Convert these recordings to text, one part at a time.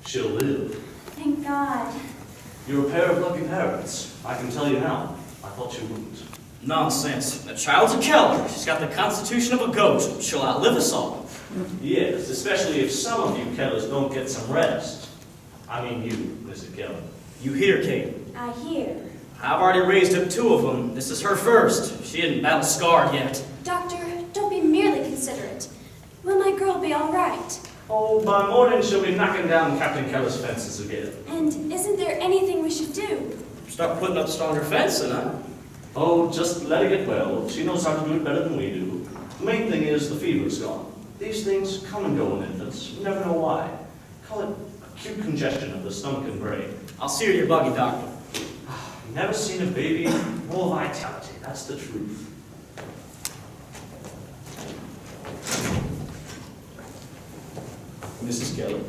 She'll live. Thank God. You're a pair of lucky parents. I can tell you now. I thought you wouldn't. Nonsense. The child's a Keller. She's got the constitution of a goat. She'll outlive us all. Yes, especially if some of you Kellers don't get some rest. I mean you, Mr. Keller. You hear, Kate? I hear. I've already raised up 2 of them. This is her first. She isn't battle-scarred yet. Doctor, don't be merely considerate. Will my girl be all right? Oh, by morning she'll be knocking down Captain Keller's fences again. And isn't there anything we should do? Start putting up stronger fencing, huh? Oh, just let her get well. She knows how to do it better than we do. The main thing is the fever's gone. These things come and go in infants. You never know why. Call it acute congestion of the stomach and brain. I'll see her to your buggy, Doctor. Never seen a baby more vitality. That's the truth. Mrs. Keller.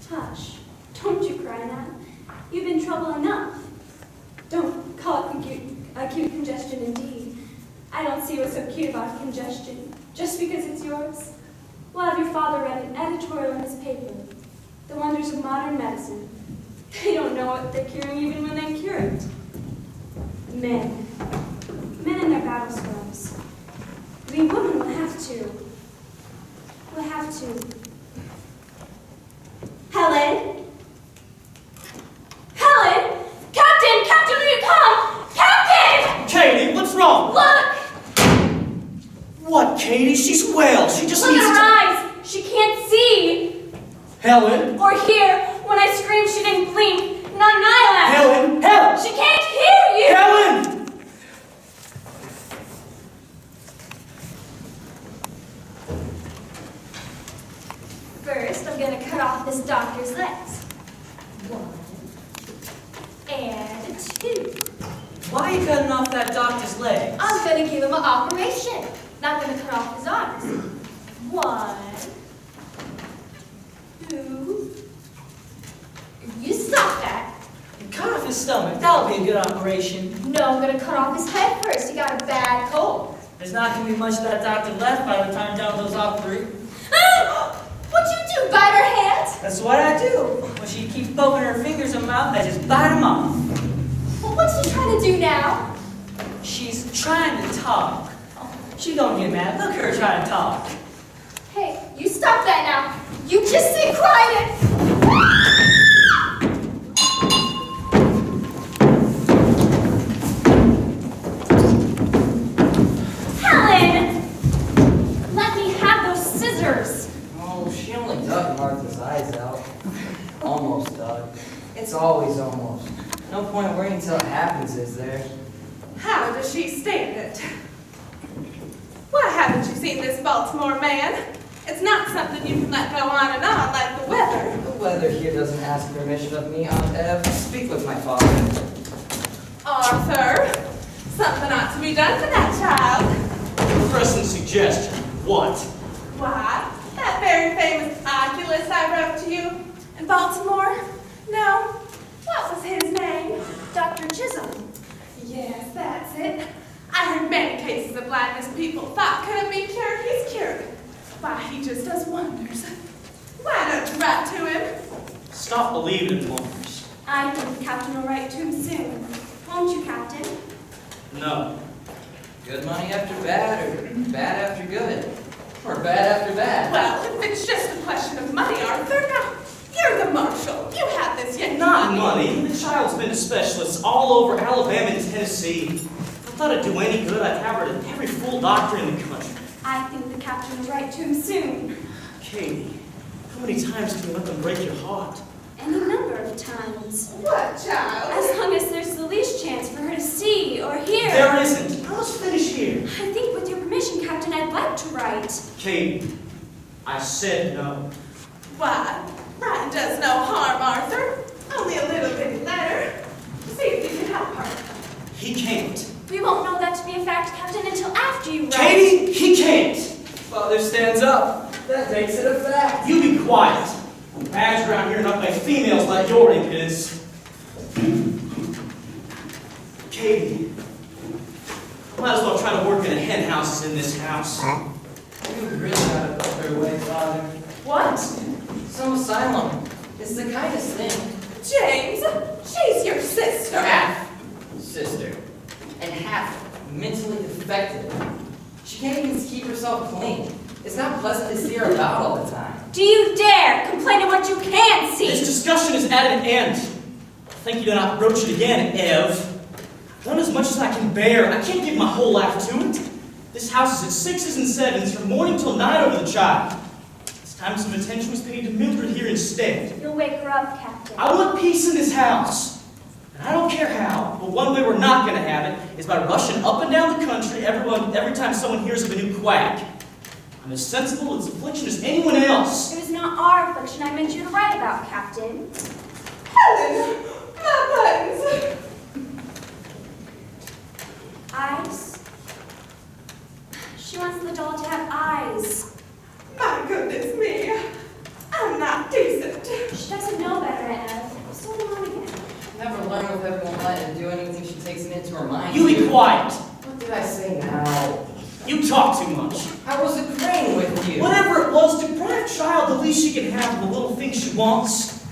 Hush. Don't you cry now. You've been trouble enough. Don't call it acute congestion indeed. I don't see what's so cute about congestion. Just because it's yours. We'll have your father read an editorial in his paper. The wonders of modern medicine. They don't know what they're curing even when they cure it. Men. Men in their battle scrubs. We women will have to. We'll have to. Helen? Helen! Captain! Captain, will you come? Captain! Katie, what's wrong? Look! What, Katie? She's well. She just Look needs at to... her eyes! She can't see! Helen? Or hear. When I screamed, she didn't blink. Not an eyelash. Helen! Helen! She can't hear you! Helen! First, I'm gonna cut off this doctor's legs. 1 and 2. Why are you cutting off that doctor's legs? I'm gonna give him an operation. Not gonna cut off his arms. 1, 2. You stop that. Cut off his stomach. That'll be a good operation. No, I'm gonna cut off his head first. He got a bad cold. There's not going to be much of that doctor left by the time Della goes off 3. What'd you do? Bite her hands? That's what I do. When she keeps poking her fingers in her mouth, I just bite them off. Well, what's she trying to do now? She's trying to talk. She don't get mad. Look at her trying to talk. Hey, you stop that now. You just sit quiet. Helen! Let me have those scissors. Oh, she only dug Martha's eyes out. Almost dug. It's always almost. No point worrying until it happens, is there? How does she stand it? Why haven't you seen this Baltimore man? It's not something you can let go on and on like the weather. The weather here doesn't ask permission of me, Aunt Ev. Speak with my father. Arthur, something ought to be done for that child. Pressing suggestion. What? Why, that very famous oculist I wrote to you in Baltimore? No, what was his name? Dr. Chisholm. Yes, that's it. I heard many cases of blindness people thought couldn't be cured. He's cured. Why, he just does wonders. Why don't you write to him? Stop believing in wonders. I think the captain will write to him soon. Won't you, Captain? No. Good money after bad, or bad after good? Or bad after bad? Well, if it's just a question of money, Arthur, now, you're the marshal. You have this yet. Not money. The child's been to specialists all over Alabama and Tennessee. If I thought it'd do any good, I'd have her to every fool doctor in the country. I think the captain will write to him soon. Katie, how many times can you let them break your heart? Any number of times. What, child? As long as there's the least chance for her to see or hear. There isn't. Now let's finish here. I think with your permission, Captain, I'd like to write. Katie, I said no. Why, writing does no harm, Arthur. Only a little bitty letter. See if you can help her. He can't. We won't know that to be a fact, Captain, until after you write. Katie, he can't. Father stands up. That makes it a fact. You be quiet. Bags around here not by females like your impudence. Katie, might as well try to work in a hen house as in this house. You really gotta put her away, Father. What? Some asylum. It's the kindest thing. James, she's your sister. Half sister. And half mentally defective. She can't even keep herself clean. It's not pleasant to see her about all the time. Do you dare complain of what you can't see? This discussion is at an end. Thank you do not broach it again, Ev. I've done as much as I can bear. I can't give my whole life to it. This house is at 6s and 7s from morning till night over the child. It's time some attention was paid to Mildred here instead. You'll wake her up, Captain. I want peace in this house. And I don't care how, but one way we're not going to have it is by rushing up and down the country every time someone hears of a new quack. I'm as sensible to its affliction as anyone else. It was not our affliction I meant you to write about, Captain. Helen, my buttons. Eyes? She wants the doll to have eyes. My goodness me. I'm not decent. She doesn't know better, Ev. So on again. Never learn with everyone letting her do anything she takes it into her mind. You be quiet. What did I say now? You talk too much. I was agreeing with you. Whatever it was, deprive a child the least she can have of the little things she wants.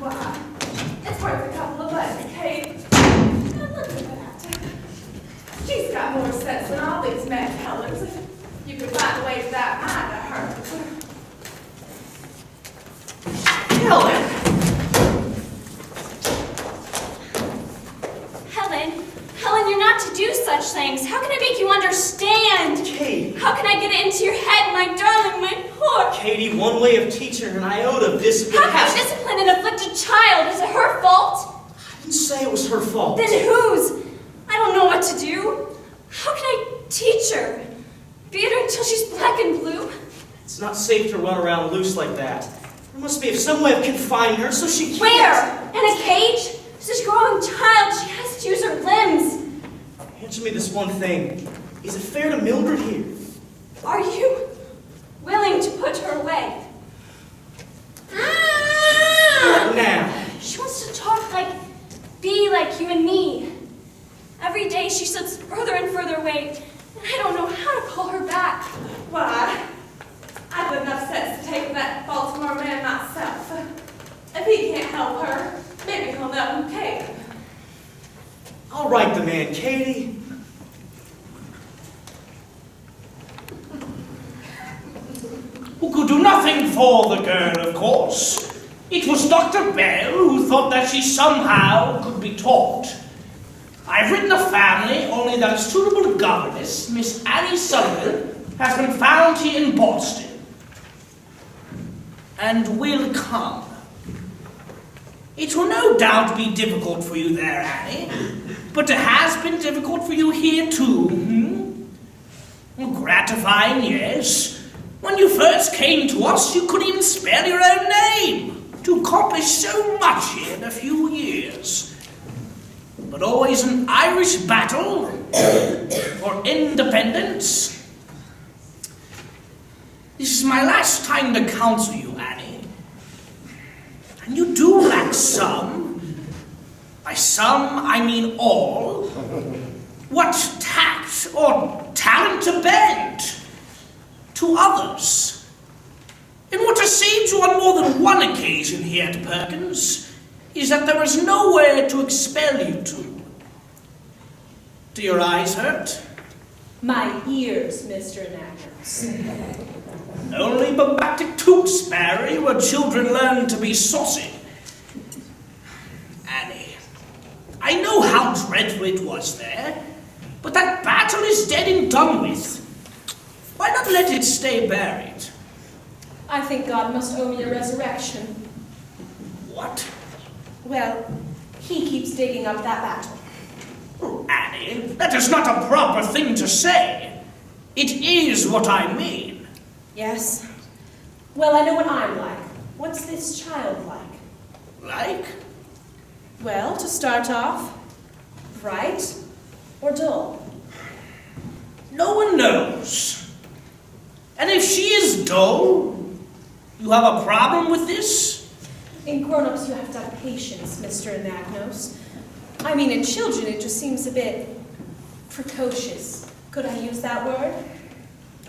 Wow. It's worth a couple of buttons, Kate. Now look at that. She's got more sense than all these mad Helens. You could find a way to that mind of hers. Helen! Helen, you're not to do such things. How can I make you understand? Katie. How can I get it into your head, my darling, my poor? Katie, one way of teaching her an iota of discipline How can you discipline an afflicted child? Is it her fault? I didn't say it was her fault. Then whose? I don't know what to do. How can I teach her? Beat her until she's black and blue? It's not safe to run around loose like that. There must be some way of confining her so she can't... Where? In a cage? She's a growing child. She has to use her limbs. Answer me this one thing. Is it fair to Mildred here? Are you willing to put her away? What now? She wants to talk be like you and me. Every day she sits further and further away, and I don't know how to call her back. Why, I've enough sense to take that Baltimore man myself. If he can't help her, maybe he'll know who can. I'll write the man, Katie. Who could do nothing for the girl, of course. It was Dr. Bell who thought that she somehow could be taught. I've written a family, only that a suitable governess, Miss Annie Sullivan, has been found here in Boston. And will come. It will no doubt be difficult for you there, Annie, but it has been difficult for you here too, Well, gratifying, yes. When you first came to us, you couldn't even spell your own name to accomplish so much here in a few years. But always an Irish battle for independence. This is my last time to counsel you, Annie. And you do lack some. By some, I mean all. What tact or talent to bend to others. And what has saved you on more than one occasion here at Perkins is that there was nowhere to expel you to. Do your eyes hurt? My ears, Mr. Nackers. Only but back to Tewkesbury, where children learn to be saucy. Annie, I know how dreadful it was there, but that battle is dead and done with. Why not let it stay buried? I think God must owe me a resurrection. What? Well, he keeps digging up that battle. Oh, Annie, that is not a proper thing to say. It is what I mean. Yes? Well, I know what I'm like. What's this child like? Like? Well, to start off, bright or dull? No one knows. And if she is dull, you have a problem with this? In grown-ups, you have to have patience, Mr. Anagnos. I mean, in children, it just seems a bit precocious. Could I use that word?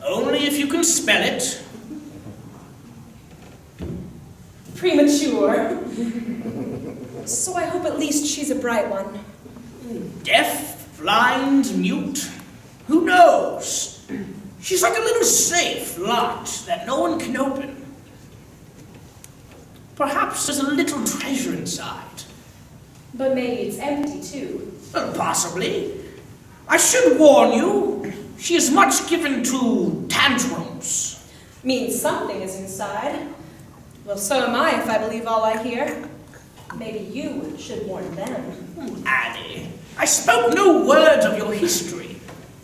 Only if you can spell it. Premature. So I hope at least she's a bright one. Deaf, blind, mute. Who knows? She's like a little safe locked that no one can open. Perhaps there's a little treasure inside. But maybe it's empty too. Well, possibly. I should warn you, she is much given to tantrums. Means something is inside. Well, so am I if I believe all I hear. Maybe you should warn them. Annie, I spoke no word of your history.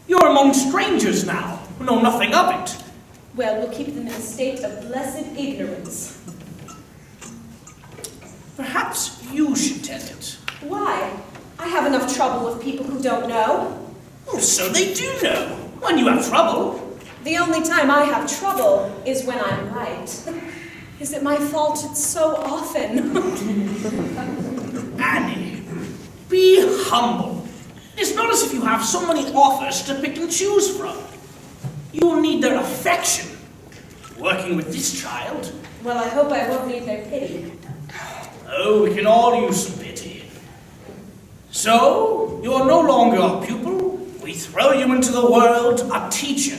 You're among strangers now, who know nothing of it. Well, we'll keep them in a state of blessed ignorance. Perhaps you should tell it. Why? I have enough trouble with people who don't know. Oh, so they do know, when you have trouble. The only time I have trouble is when I'm right. Is it my fault it's so often? Annie, be humble. It's not as if you have so many offers to pick and choose from. You will need their affection. Working with this child. Well, I hope I won't need their pity. Oh, we can all use some pity. So, you are no longer a pupil. We throw you into the world a teacher,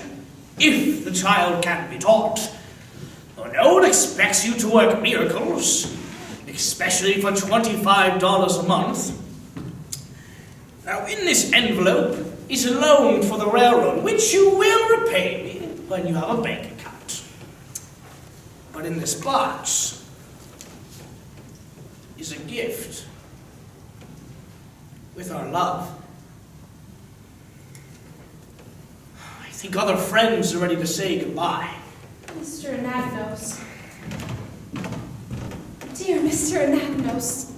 if the child can be taught. For no one expects you to work miracles, especially for $25 a month. Now, in this envelope is a loan for the railroad, which you will repay me when you have a bank account. But in this box is a gift with our love. I think other friends are ready to say goodbye. Mr. Anagnos. Dear Mr. Anagnos,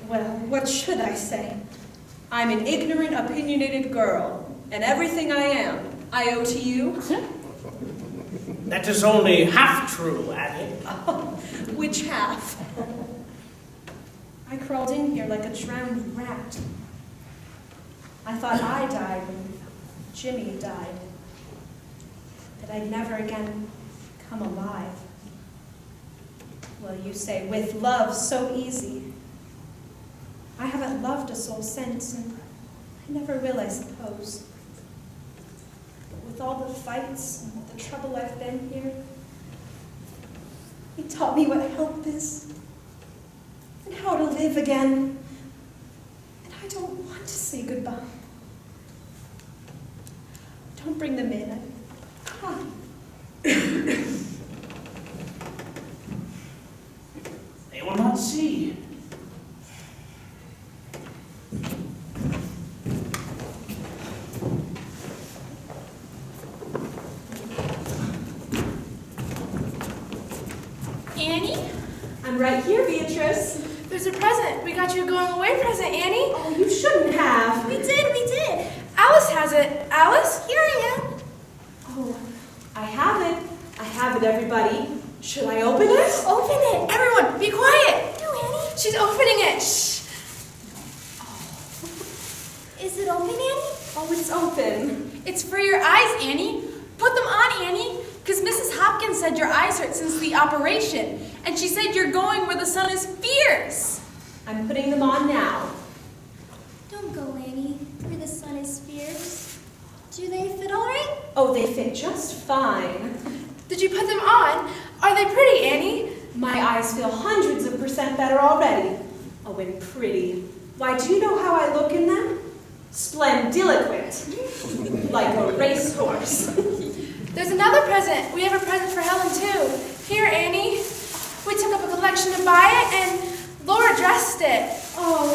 Well, what should I say? I'm an ignorant, opinionated girl, and everything I am, I owe to you. That is only half true, Annie. Which half? I crawled in here like a drowned rat. I thought I died when Jimmy died. That I'd never again come alive. Well, you say, with love so easy. I haven't loved a soul since, and I never will, I suppose. But with all the fights and the trouble I've been here, he taught me what help is, and how to live again. And I don't want to say goodbye. Don't bring them in. Come. They will not see. Annie? I'm right here, Beatrice. There's a present. We got you a going away present, Annie. Oh, you shouldn't have. We did. Alice has it. Alice, here I am. Oh, I have it, everybody. Should I open it? Open it. Everyone, be quiet. No, Annie. She's opening it. Shh. Is it open, Annie? Oh, it's open. It's for your eyes, Annie. Put them on, Annie. Because Mrs. Hopkins said your eyes hurt since the operation. And she said you're going where the sun is fierce. I'm putting them on now. Don't go, Annie, where the sun is fierce. Do they fit all right? Oh, they fit just fine. Did you put them on? Are they pretty, Annie? My eyes feel hundreds of % better already. Oh, and pretty. Why, do you know how I look in them? Splendiloquent. Like a racehorse. There's another present. We have a present for Helen, too. Here, Annie. We took up a collection to buy it, and Laura dressed it. Oh,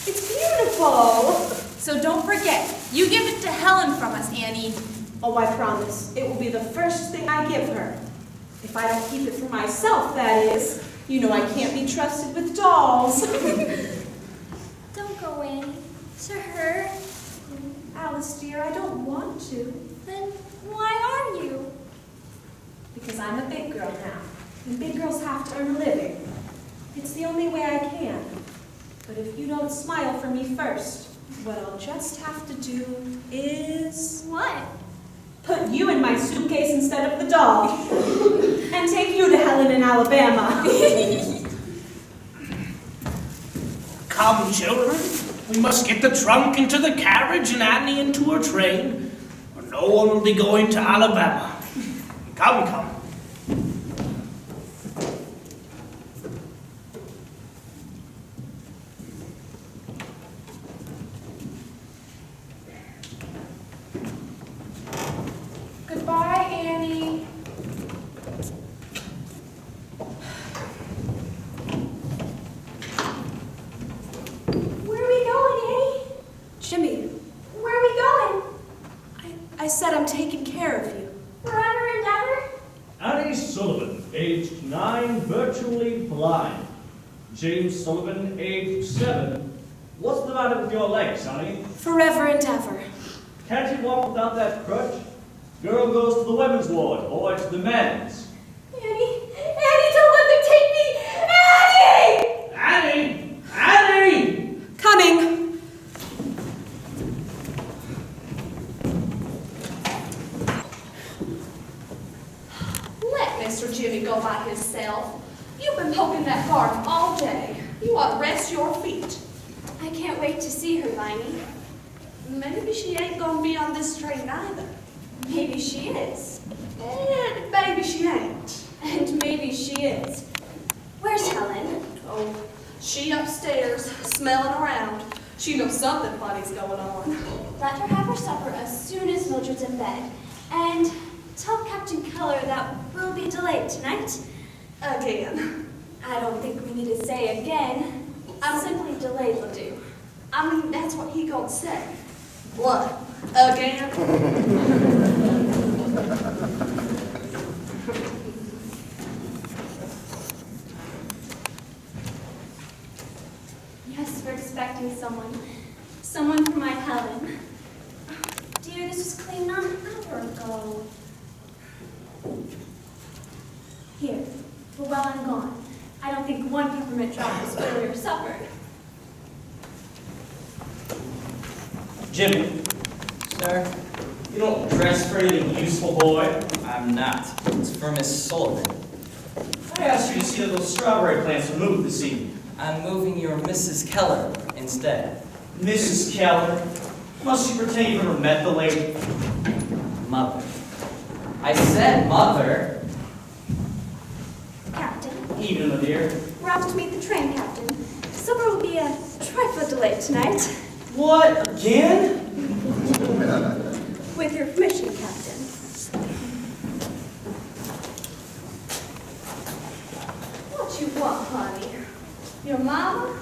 it's beautiful. So don't forget, you give it to Helen from us, Annie. Oh, I promise. It will be the first thing I give her. If I don't keep it for myself, that is. You know I can't be trusted with dolls. Don't go, Annie. To her. Alice, dear, I don't want to. Then why are you? Because I'm a big girl now. And big girls have to earn a living. It's the only way I can. But if you don't smile for me first, What I'll just have to do is What? put you in my suitcase instead of the dog and take you to Helen in Alabama. Come, children. We must get the trunk into the carriage and Annie into her train, or no one will be going to Alabama. Come, come. Goodbye, Annie. Where are we going, Annie? Jimmy, Where are we going? I said I'm taking care of you. Forever and ever? Annie Sullivan, aged 9, virtually blind. James Sullivan, aged 7. What's the matter with your legs, Annie? Forever and ever. Can't you walk without that crutch? Girl goes to the women's ward, boy to the men's. Annie, don't let them take me! Annie! Annie! Annie! Coming. Let Mr. Jimmy go by himself. You've been poking that garden all day. You ought to rest your feet. I can't wait to see her, Viney. Maybe she ain't gonna be on this train either. Maybe she is. And maybe she ain't. And maybe she is. Where's Helen? Oh, she upstairs, smelling around. She knows something funny's going on. Let her have her supper as soon as Mildred's in bed. And tell Captain Keller that we'll be delayed tonight. Again. I don't think we need to say again. Simply delayed will do. I mean, that's what he gonna say. What? Again? Yes, we're expecting someone. Someone for my Helen. Dear, this was cleaned not an hour ago. Here, for while I'm gone. I don't think one peppermint drop will spoil your supper. Jimmy. Sir, You don't dress for anything useful, boy. I'm not. It's for Miss Sullivan. I asked you to see that those strawberry plants were moved this evening. I'm moving your Mrs. Keller instead. Mrs. Keller. Must you pretend you've ever met the lady? Mother. I said mother. Captain, Evening, my dear. we're off to meet the train captain. Supper will be a trifle delayed tonight. What, again? With your permission, Captain. What you want, honey? Your mama?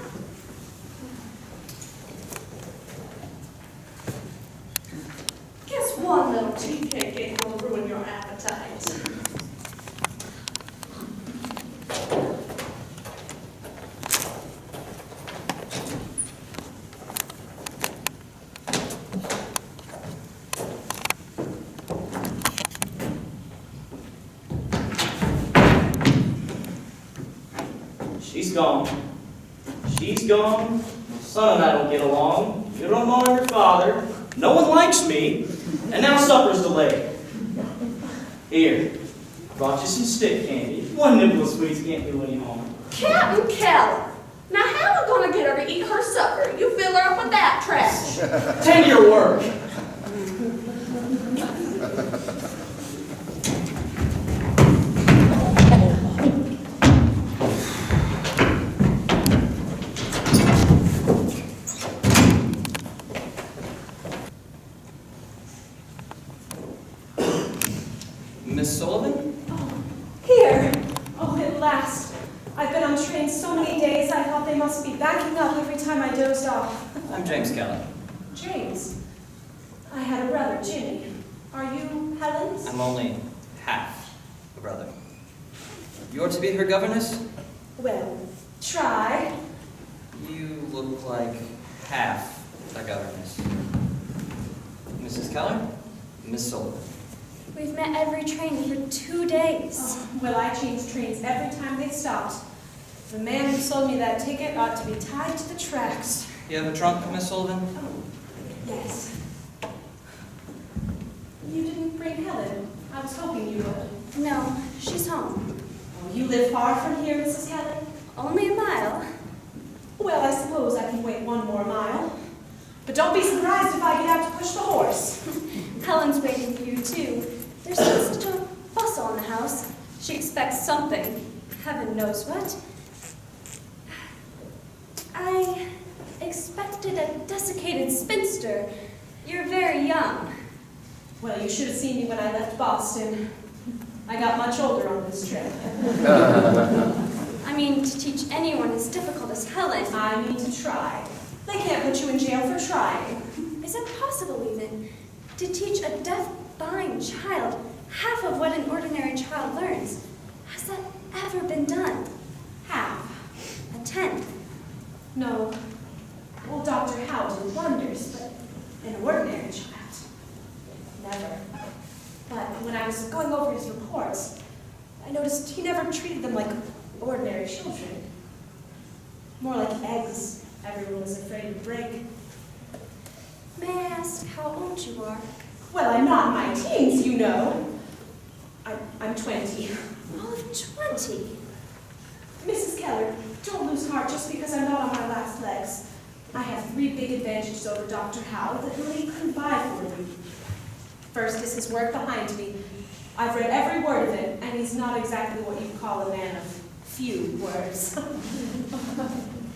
Guess one little tea cake ain't gonna ruin your appetite. She's gone. She's gone. My son and I don't get along. You don't know your father. No one likes me. And now supper's delayed. Here. Brought you some stick candy. One nibble of sweets can't do any harm. Captain Keller. Now how we gonna get her to eat her supper? You fill her up with that trash. Tend to your work. Miss Sullivan? Here. Oh, at last. I've been on trains so many days, I thought they must be backing up every time I dozed off. I'm James Keller. James, I had a brother, Jimmy. Are you Helen's? I'm only half a brother. You're to be her governess? Well, try. You look like half a governess. Mrs. Keller? Miss Sullivan. We've met every train for 2 days. Oh, well, I change trains every time they stopped. The man who sold me that ticket ought to be tied to the tracks. You have a trunk, Miss Sullivan? Oh, yes. You didn't bring Helen. I was hoping you would. No, she's home. Oh, you live far from here, Mrs. Kelly? Only a mile. Well, I suppose I can wait one more mile. But don't be surprised if I get out to push the horse. Helen's waiting for you, too. There's just such a bustle in the house. She expects something. Heaven knows what. I expected a desiccated spinster. You're very young. Well, you should have seen me when I left Boston. I got much older on this trip. I mean, to teach anyone as difficult as Helen. I mean to try. They can't put you in jail for trying. Is it possible, even, to teach a deaf, blind child half of what an ordinary child learns? Has that ever been done? Half. A tenth? No. Well, Dr. Howe did wonders, but an ordinary child. Never. But when I was going over his reports, I noticed he never treated them like ordinary children. More like eggs everyone was afraid to break. May I ask how old you are? Well, I'm not in my teens, you know. I'm 20. All of 20? Mrs. Keller, don't lose heart just because I'm not on my last legs. I have 3 big advantages over Dr. Howe that really couldn't buy for you. First is his work behind me. I've read every word of it, and he's not exactly what you'd call a man of few words.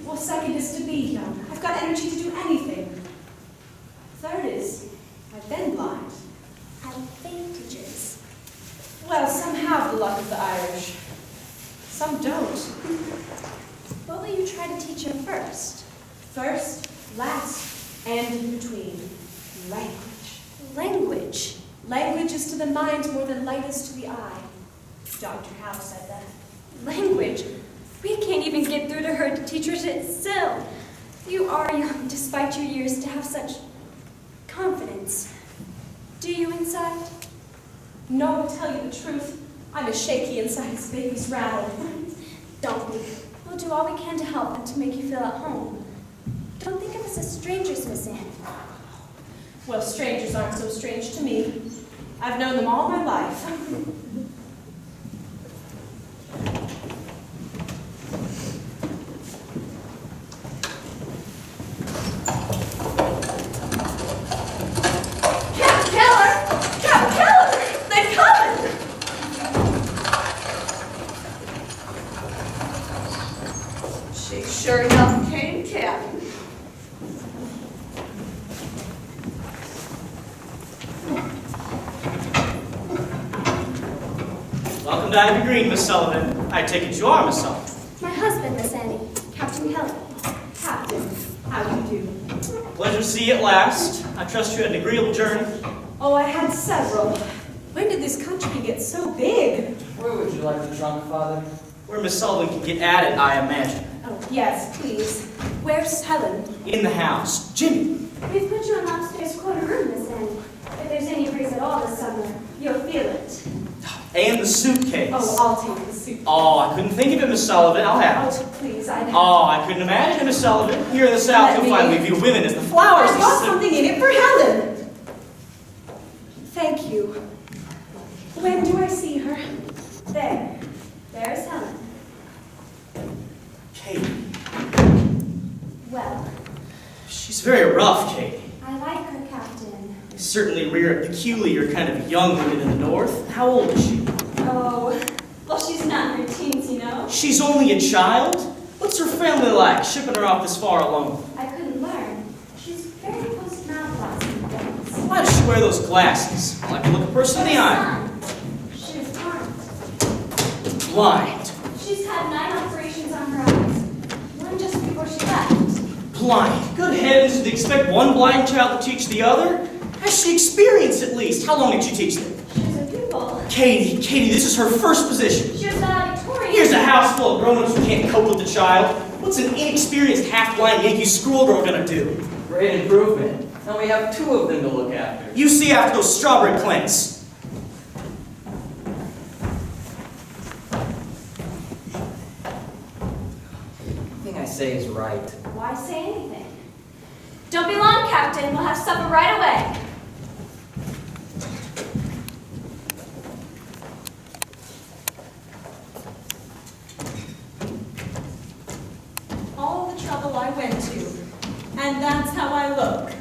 Well, second is to be young. I've got energy to do anything. Third is, I've been blind. Advantages. Well, some have the luck of the Irish. Some don't. What will you try to teach him first? First, last, and in between. Language. Language. Language is to the mind more than light is to the eye. Dr. Howe said that. Language. We can't even get through to her to teach her to sit still. You are young, despite your years, to have such confidence. Do you inside? No, to tell you the truth, I'm as shaky inside as baby's rattle. Don't be. We'll do all we can to help and to make you feel at home. Don't think of us as strangers, Miss Anne. Well, strangers aren't so strange to me. I've known them all my life. Sure enough came Captain. Welcome to Ivy Green, Miss Sullivan. I take it you are Miss Sullivan. My husband, Miss Annie, Captain Helen. Captain, how do you do? Pleasure to see you at last. I trust you had an agreeable journey. Oh, I had several. When did this country get so big? Where would you like the trunk, Father? Where Miss Sullivan can get at it, I imagine. Oh, yes, please. Where's Helen? In the house. Jimmy. We've put you in the upstairs corner room, Miss Annie. If there's any breeze at all this summer, you'll feel it. And the suitcase. Oh, I'll take the soup. Oh, I couldn't think of it, Miss Sullivan. I'll have it. Oh, please, I Oh, I couldn't imagine it, Miss Sullivan. Here in the South, Let you'll me- find we view women as the flowers. I've got something in it for Helen. Thank you. When do I see her? There. There's Helen. Katie. Well, She's very rough, Katie. I like her, Captain. You certainly rear a peculiar kind of young woman in the North. How old is she? Oh, well, she's not in her teens, you know. She's only a child? What's her family like, shipping her off this far alone? I couldn't learn. She's very close to mouth and things. Why does she wear those glasses? I like to look a person in the eye. She was blind. Blind. She's had 9 operations on her eyes. One just before she left. Blind. Good heavens, do they expect one blind child to teach the other? Has she experience at least? How long did she teach them? She was a pupil. Katie, this is her first position. She was valedictorian. Here's a house full of grown-ups who can't cope with the child. What's an inexperienced, half-blind Yankee schoolgirl gonna do? Great improvement. Now we have 2 of them to look after. You see after those strawberry plants. Everything I say is right. Why say anything? Don't be long, Captain. We'll have supper right away. All the trouble I went to, and that's how I look.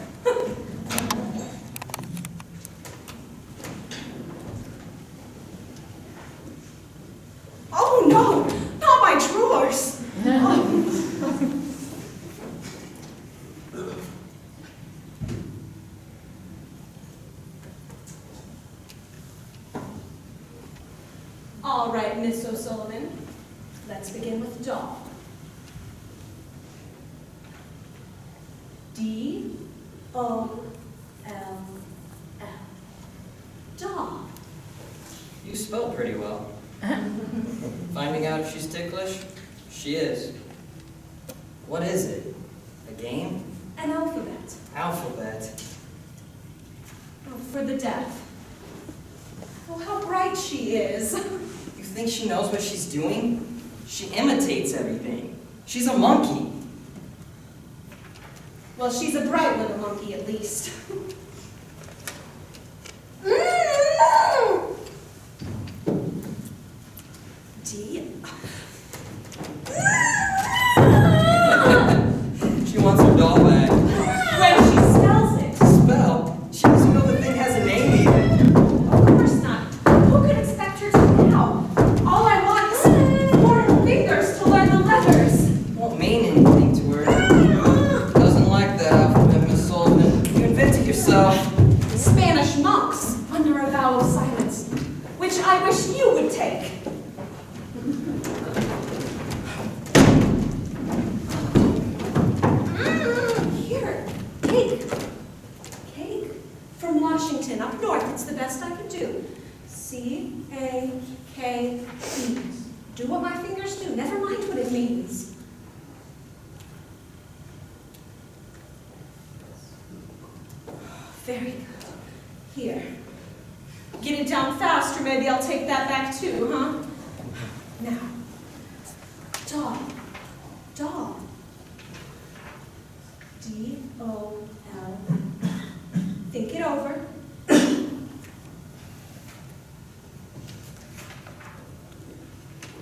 Oh no, not my drawers. All right, Miss O'Sullivan, let's begin with dog. D-O-L-L. Dog. You spell pretty well. Finding out if she's ticklish? She is. What is it? A game? An alphabet. Alphabet. Oh, for the deaf. Oh, how bright she is. You think she knows what she's doing? She imitates everything. She's a monkey. Well, she's a bright little monkey, at least. D. She wants her doll back. When she spells it. Spell? She doesn't know the thing has a name even. Of course not. Who could expect her to now? All I want is more fingers to learn the letters. Won't mean anything to her. Doesn't like that alphabet, Miss Sullivan. You invented yourself. Spanish monks under a vow of silence, which I wish you would take. Here, cake. Cake from Washington, up north. It's the best I could do. C-A-K-E. Do what my fingers do. Never mind what it means. Very good. Here. Get it down fast, or maybe I'll take that back too, huh? Now. Dog. Dog. D-O-L. Think it over.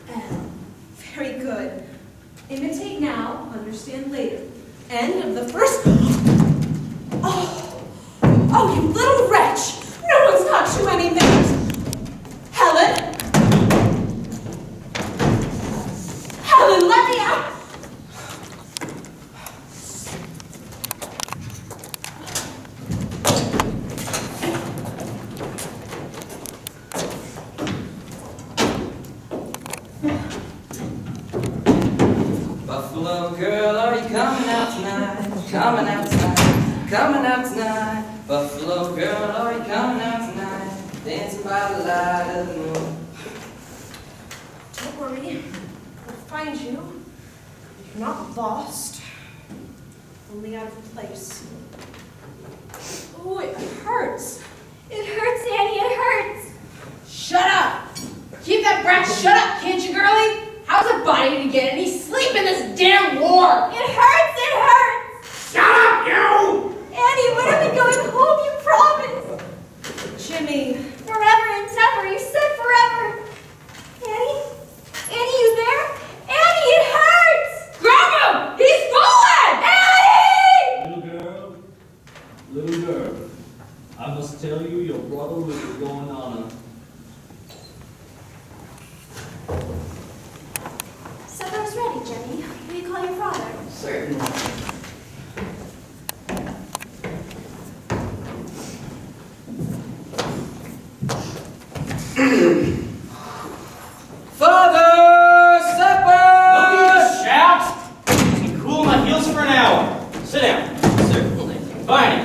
L. Very good. Imitate now, understand later. End of the first. Oh, you little wretch! No one's taught you anything! Helen! Helen, let me out! Buffalo girl, are you coming out tonight? Coming out tonight. Coming out tonight. Buffalo girl, are you coming out tonight? Dancing by the light of the moon. Don't worry. I'll find you. You're not lost. Only out of place. Oh, it hurts. It hurts, Annie, it hurts. Shut up! Keep that brat shut up, can't you, girlie? How's a body to get any sleep in this damn war? It hurts, it hurts. Shut up, you! Annie, when are we going home? You promised. Jimmy. Forever and ever. You said forever. Annie? Annie, you there? Annie, it hurts. Grab him! He's falling! Annie! Little girl, I must tell you your brother is going on a... Supper's ready, Jenny. Will you call your father? Certainly. Father, supper! No need to shout! Can cool my heels for an hour. Sit down. Certainly. Fine.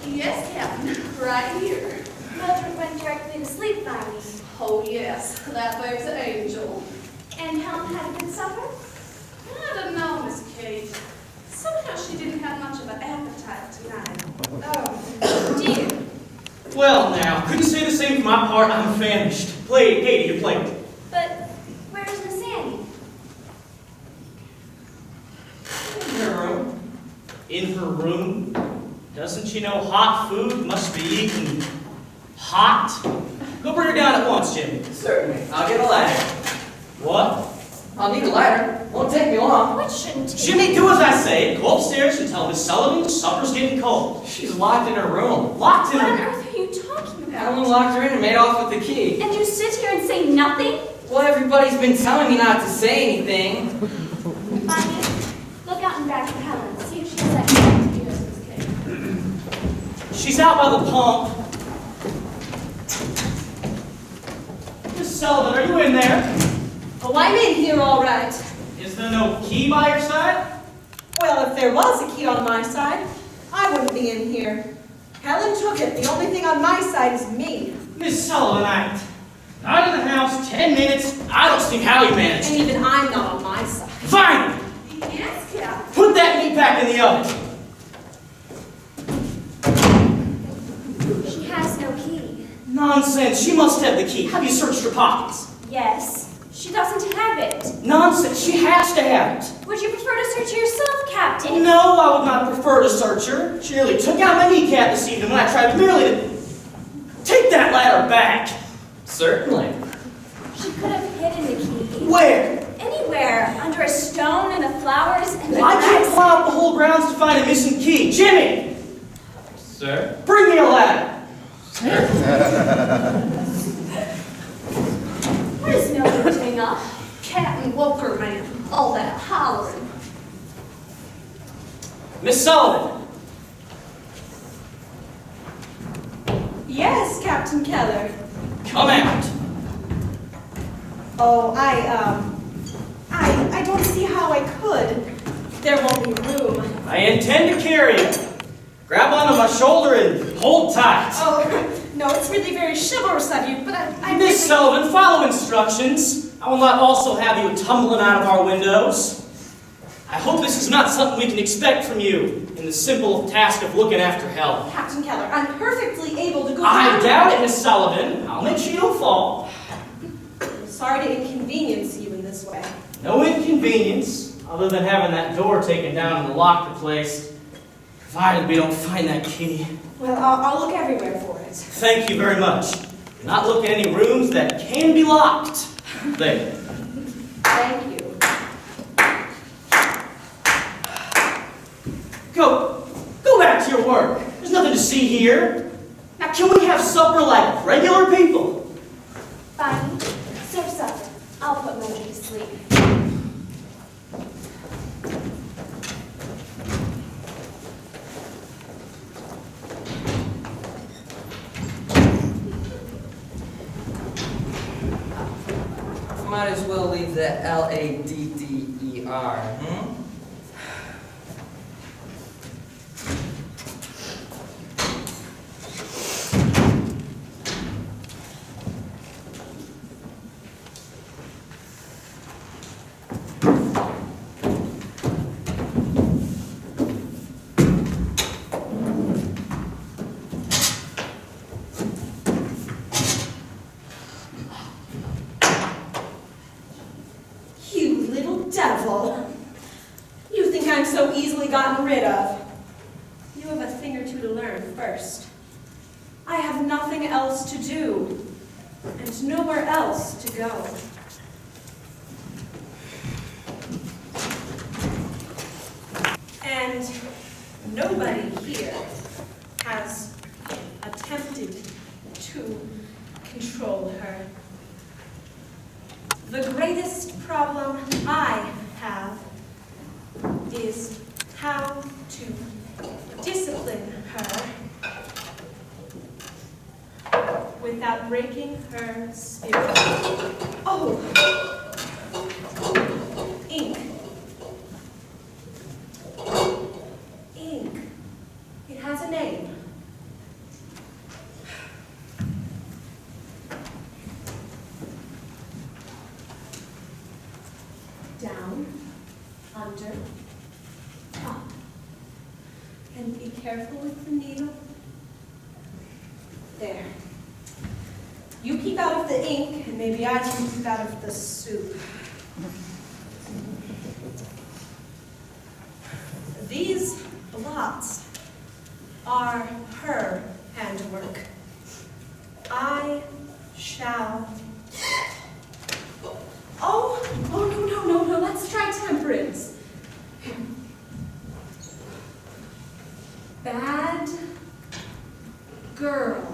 Yes, Captain. Right here. Mildred went directly to sleep, finally. Oh, yes. That babe's an angel. And Helen had a good supper? I don't know, Miss Kate. Somehow she didn't have much of an appetite tonight. Oh, dear. Well, now, couldn't say the same for my part. I'm famished. Plate, Katie, your plate. But where's Miss Annie? In her room. In her room? Doesn't she know hot food must be eaten hot? Go bring her down at once, Jimmy. Certainly. I'll get a ladder. What? I'll need a ladder. Won't take me long. What shouldn't he? Jimmy, do as I say. Go upstairs and tell Miss Sullivan supper's getting cold. She's locked in her room. Locked in What on her... earth are you talking Alan about? locked her in and made off with the key. And you sit here and say nothing? Well, everybody's been telling me not to say anything. Bonnie, look out and back for Helen. See if she has that key to this kid. She's out by the pump. Miss Sullivan, are you in there? Oh, I'm in here all right. Is there no key by your side? Well, if there was a key on my side, I wouldn't be in here. Helen took it. The only thing on my side is me. Miss Sullivan, out of the house, 10 minutes. I don't see how you managed. And even I'm not on my side. Fine! Yes, Cap. Put that meat back in the oven. She has no key. Nonsense. She must have the key. Have you searched her pockets? Yes. She doesn't have it. Nonsense. She has to have it. Would you prefer to search yourself, Captain? No, I would not prefer to search her. She nearly took out my kneecap this evening when I tried merely to take that ladder back. Certainly. She could have hidden the key. Where? Anywhere. Under a stone and the flowers and the I can't grass. plow up the whole grounds to find a missing key. Jimmy! Sir? Bring me a ladder. There's no lifting up. Captain Woker, man. All that hollering. Miss Sullivan. Yes, Captain Keller. Come out. Oh, I don't see how I could. There won't be room. I intend to carry you. Grab onto my shoulder and hold tight. Oh, no, it's really very chivalrous of you, but I Miss really... Sullivan, follow instructions. I will not also have you tumbling out of our windows. I hope this is not something we can expect from you in the simple task of looking after Helen. Captain Keller, I'm perfectly able to go I down- doubt it, Miss Sullivan. I'll make sure you don't fall. I'm sorry to inconvenience you in this way. No inconvenience, other than having that door taken down and the lock replaced, provided we don't find that key. Well, I'll look everywhere for it. Thank you very much. Do not look at any rooms that can be locked. There. Thank you. Go back to your work. There's nothing to see here. Now, can we have supper like regular people? Fine. Serve supper. I'll put Mother to sleep. Might as well leave the Ladder, hmm? You little devil. You think I'm so easily gotten rid of? You have a thing or two to learn first. I have nothing else to do, and nowhere else to go. And nobody here has attempted to control her. The greatest problem I have is how to discipline her without breaking her spirit. Oh! Ink. Ink. It has a name. Down, under, up. And be careful with the needle. There. You keep out of the ink, and maybe I can keep out of the soup. These thoughts are her handwork. I shall... Oh, no, let's try temperance. Bad girl.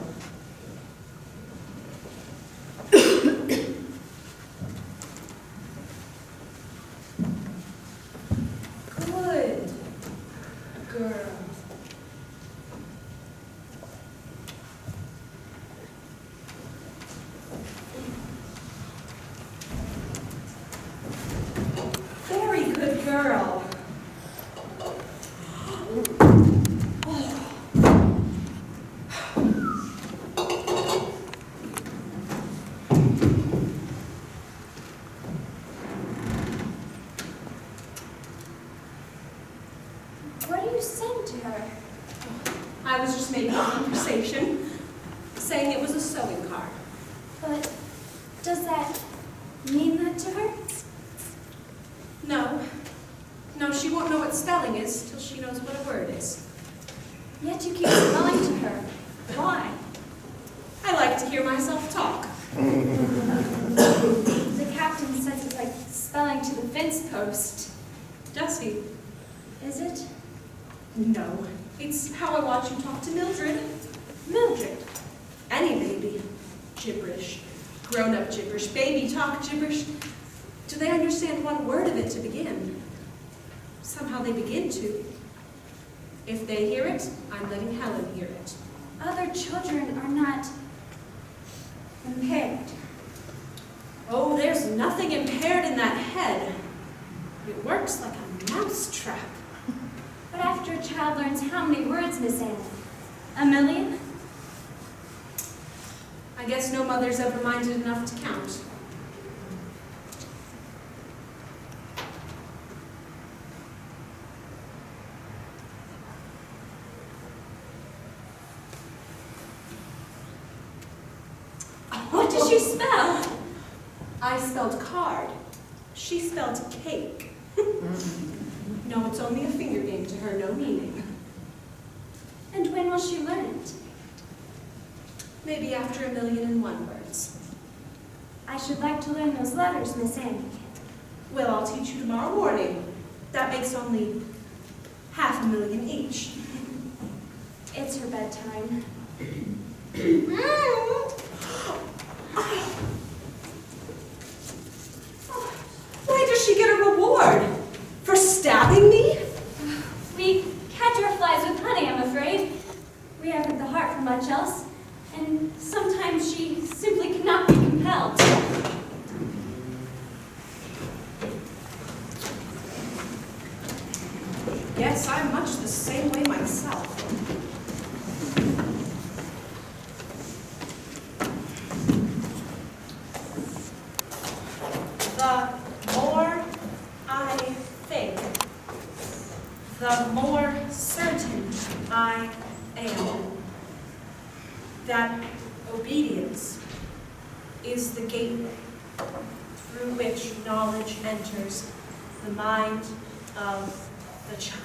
Good girl. Very good girl. What are you saying to her? I was just making a conversation, saying it was a sewing car. But does that mean that to her? No. No, she won't know what spelling is till she knows what a word is. Yet you keep spelling to her. Why? I like to hear myself talk. The captain says it's like spelling to the fence post. Does he? Is it? No. It's how I watch you talk to Mildred. Mildred. Any baby. Gibberish. Grown-up gibberish. Baby talk gibberish. Do they understand one word of it to begin? Somehow they begin to. If they hear it, I'm letting Helen hear it. Other children are not impaired. Oh, there's nothing impaired in that head. It works like a mousetrap. But after a child learns how many words, Miss Anne? 1 million? I guess no mother's ever minded enough to count. What did she spell? I spelled card. She spelled cake. No, it's only a finger game to her, no meaning. And when will she learn it? Maybe after 1,000,001 words. I should like to learn those letters, Miss Anne. Well, I'll teach you tomorrow morning. That makes only 500,000 each. It's her bedtime. Why does she get a reward? For stabbing me? We catch our flies with honey, I'm afraid. We haven't the heart for much else, and sometimes she simply cannot be compelled. Yes, I'm much the same way myself. The more I think, the more certain I am that obedience is the gateway through which knowledge enters the mind of the child.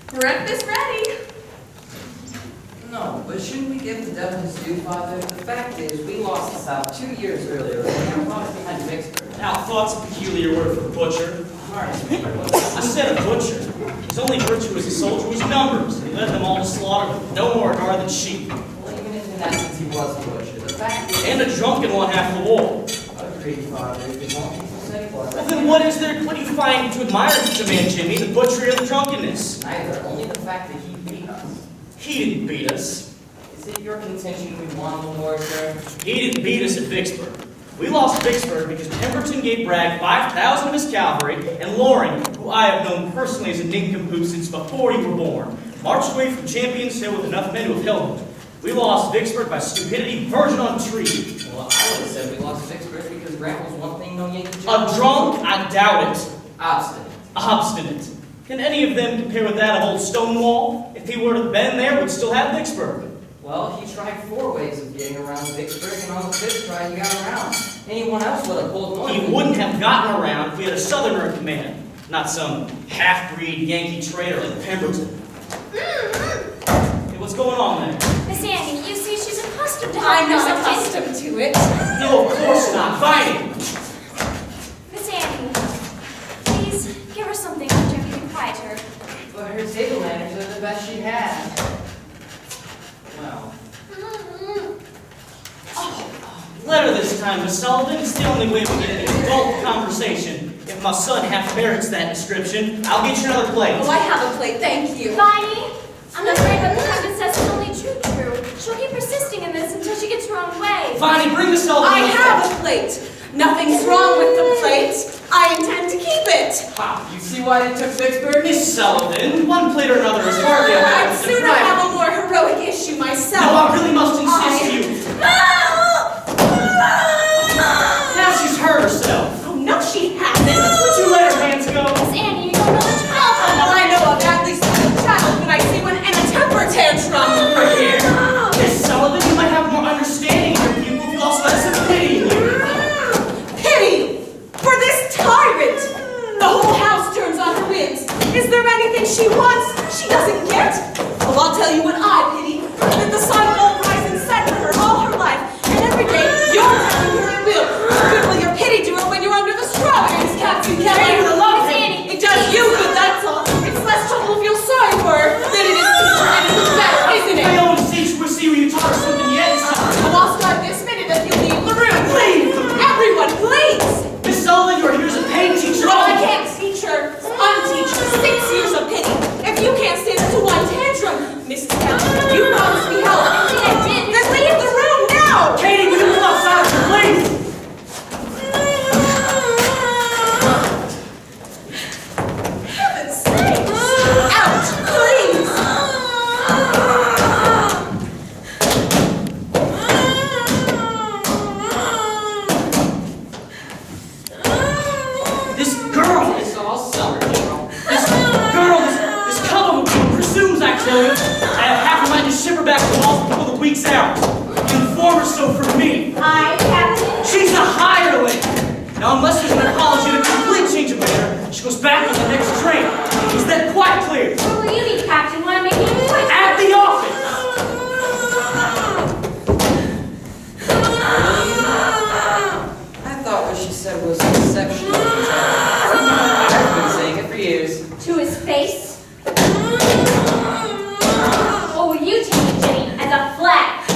Breakfast ready. No, but shouldn't we give the devil his due, Father? The fact is, we lost the South 2 years earlier when our father behind Vicksburg. Now, thought's a peculiar word for butcher. I said a butcher. His only virtue as a soldier was numbers, and he led them all to slaughter with no more regard than sheep. Well, even in that sense, he was a butcher. The fact is... And a drunken one half the war. Agreed, Father. If you want people say he was. Well, then what do you find to admire in such a man, Jimmy? The butchery or the drunkenness? Neither. Only the fact that he beat us. He didn't beat us. Is it your contention we won a little more, sir? He didn't beat us at Vicksburg. We lost Vicksburg because Pemberton gave Bragg 5,000 of his cavalry, and Loring, who I have known personally as a nincompoop since before you were born, marched away from Champions Hill with enough men to have held it. We lost Vicksburg by stupidity verging on treason. Well, I would have said we lost Vicksburg because Grant was one thing no Yankee A drunk? I doubt it. Obstinate. Obstinate. Can any of them compare with that of old Stonewall? If he were to have been there, we'd still have Vicksburg. Well, he tried 4 ways of getting around Vicksburg, and on the 5th try he got around. Anyone else would have pulled north. He wouldn't have gotten around if we had a Southerner in command, not some half-breed Yankee trader like Pemberton. Hey, what's going on there? Miss Annie, you see, she's accustomed to I'm having not herself accustomed to it. No, of course not. Fighting! Miss Annie, please give her something to gently quiet her. But her table manners are the best she had. Well, Let her this time, Miss Sullivan. It's the only way we get an adult conversation. If my son half merits that description, I'll get you another plate. Oh, I have a plate, thank you. Viney, I'm afraid what the Countess says is only too true. She'll keep persisting in this until she gets her own way. Viney, bring Miss Sullivan. I have a plate. Nothing's wrong with the plate. I intend to keep it. Ha! you see why they took Vicksburg? Miss Sullivan, one plate or another is hardly a I'd matter of sooner depriving. have a more heroic issue No, myself. I really must insist you. Now she's hurt herself. Oh, no, she hasn't. Would you let her hands go? Miss Annie, you don't know the child. All I know of at least one child when I see one in a temper tantrum. Right here. Miss Sullivan, you might have more understanding of your pupil if you also had some pity in you. Pity for this tyrant. The whole house turns on her whims. Is there anything she wants she doesn't get? Well, I'll tell you what I pity. That the sun won't rise and set for her all her life. And every day you're telling her it will. Good will your pity do it when you're under the strawberries, Captain Kelly. Miss Annie, It does you good, that's all. It's less trouble to feel sorry for her than it is to teach her anything better, isn't it? I always see where you taught her something yet. Oh, I'll start this minute if you leave the room. Leave! Everyone, please! Miss Sullivan, you're here as a pain teacher. No, I can't teach her. Unteach her. 6 years of pity. If you can't stand up to one tantrum, Mrs. Kelly, you promised me help. I did. Then leave the room now! Katie, will you come outside, please? Heaven's sakes! Out, please! This girl, It's all summer, General. this couple who presumes I kill you, I have half a mind to ship her back to Wall before the week's out. Inform her so for me. Hi, Captain. She's a hireling. Now, unless there's an apology and a complete change of manner, she goes back on the next train. Is that quite clear? Where will you be, Captain, when I'm making a choice? At the office! I thought what she said was exceptional. I've been saying it for years. To his face? Or will you take it, Jenny, as a flag?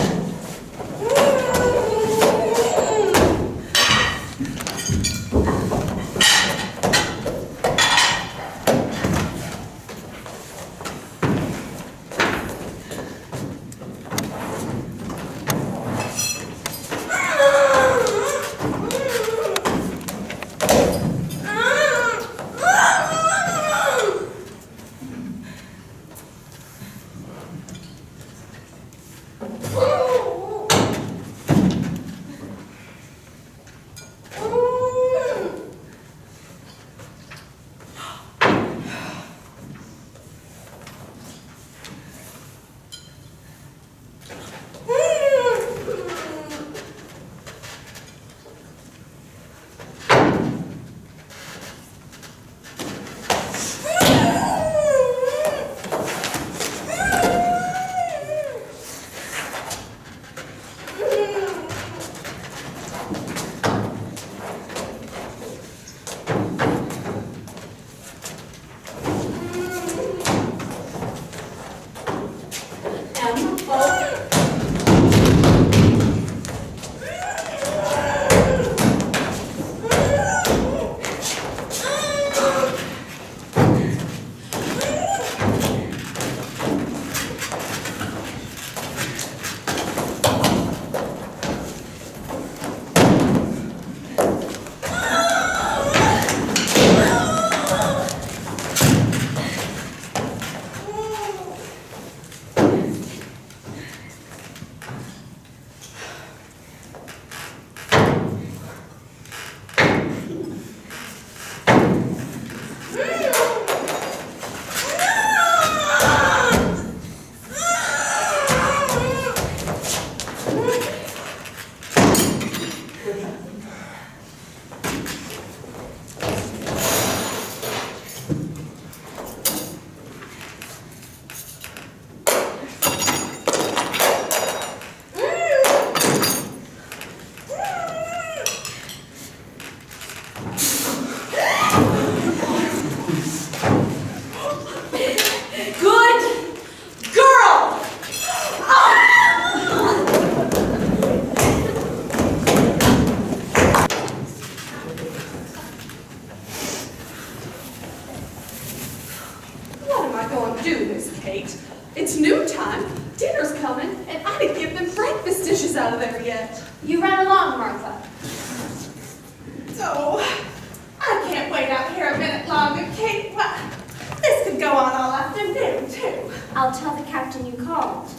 I'll tell the captain you called.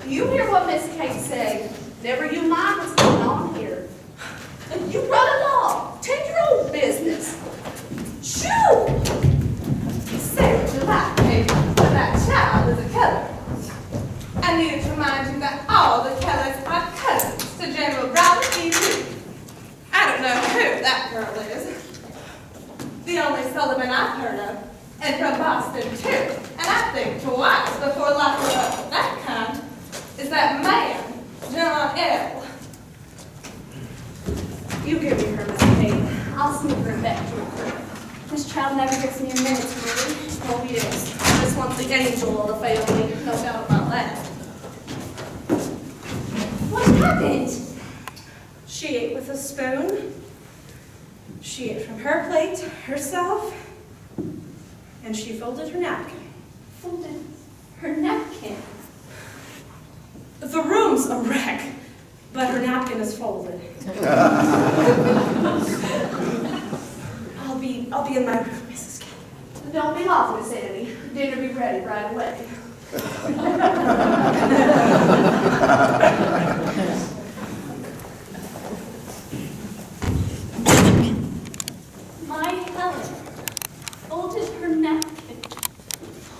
You hear what Miss Kate said. Never you mind what's going on here. And you run along. Take your own business. Shoo! Say what you like, Kate, but that child is a color. I needed to remind you that all the Kellers are cousins to General Rowden E.P. I don't know who that girl is. The only Sullivan I've heard of, and from Boston too, and I think twice before locking up with that kind, is that man, John L. You give me her, Miss Kate. I'll sneak her back to her crib. This child never gets near minutes, really. Oh yes, this one's the angel of the family, no doubt about that. What happened? She ate with a spoon. She ate from her plate herself. And she folded her napkin. Folded her napkin. The room's a wreck, but her napkin is folded. I'll be in my room, Mrs. Kate. Don't be long, Miss Annie. Dinner be ready right away. My Helen folded her napkin.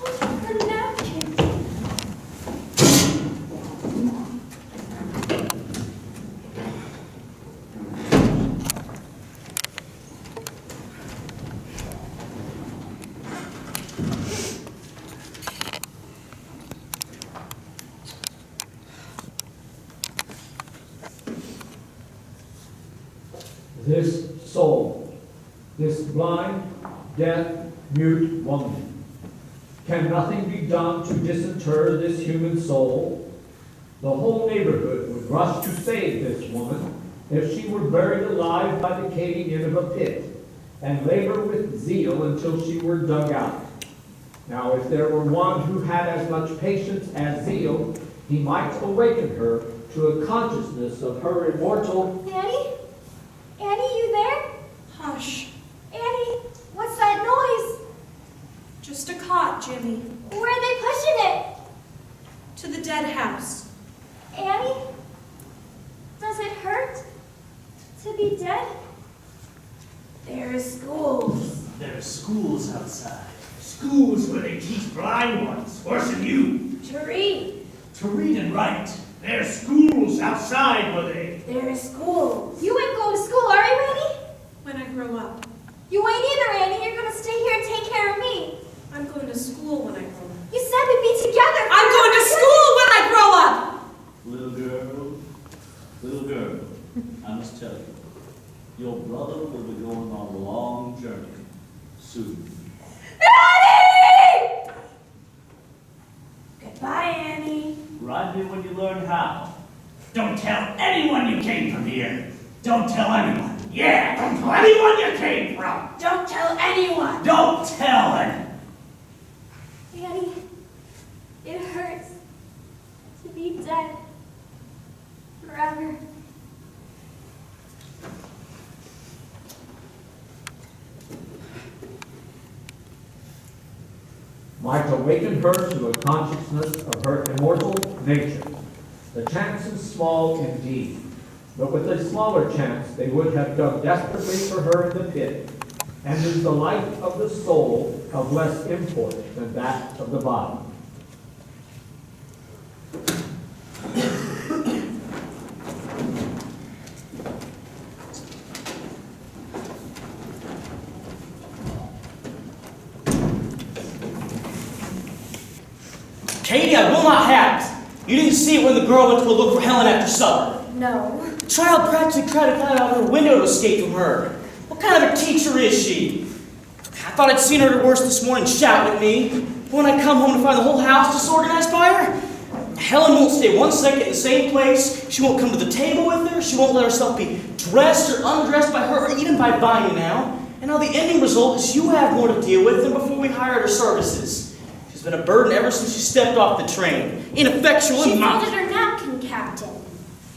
Folded her napkin. This soul, this blind, deaf, mute woman, can nothing be done to disinter this human soul? The whole neighborhood would rush to save this woman if she were buried alive by the caving in of a pit, and labor with zeal until she were dug out. Now, if there were one who had as much patience as zeal, he might awaken her to a consciousness of her immortal. Annie? Annie, you there? Hush. Annie, what's that noise? Just a cot, Jimmy. Where are they pushing it? To the dead house. Annie? Does it hurt to be dead? There is schools. There are schools outside. Schools where they teach blind ones, worse than you, To read. to read and write. There are schools outside where they... There is schools. You ain't going to school, are you, Annie? When I grow up. You ain't either, Annie. You're going to stay here and take care of me. I'm going to school when I grow up. You said we'd be together. I'm going to school when I grow up! Little girl, I must tell you, your brother will be going on a long journey soon. Annie! Goodbye, Annie. Ride me when you learn how. Don't tell anyone you came from here. Don't tell anyone. Yeah, don't tell anyone you came from. Don't tell anyone. Don't tell anyone. Annie, it hurts to be dead forever. Might awaken her to a consciousness of her immortal nature. The chance is small indeed, but with a smaller chance they would have dug desperately for her in the pit, and is the life of the soul of less import than that of the body. Katie, I will not have it. You didn't see it when the girl went to go look for Helen after supper. No. The child practically tried to climb out of her window to escape from her. What kind of a teacher is she? I thought I'd seen her at her worst this morning shouting at me. But when I come home to find the whole house disorganized by her, Helen won't stay 1 second in the same place. She won't come to the table with her. She won't let herself be dressed or undressed by her or even by Bonnie now. And now the ending result is you have more to deal with than before we hired her services. She's been a burden ever since she stepped off the train. Ineffectual She and folded her napkin, Captain.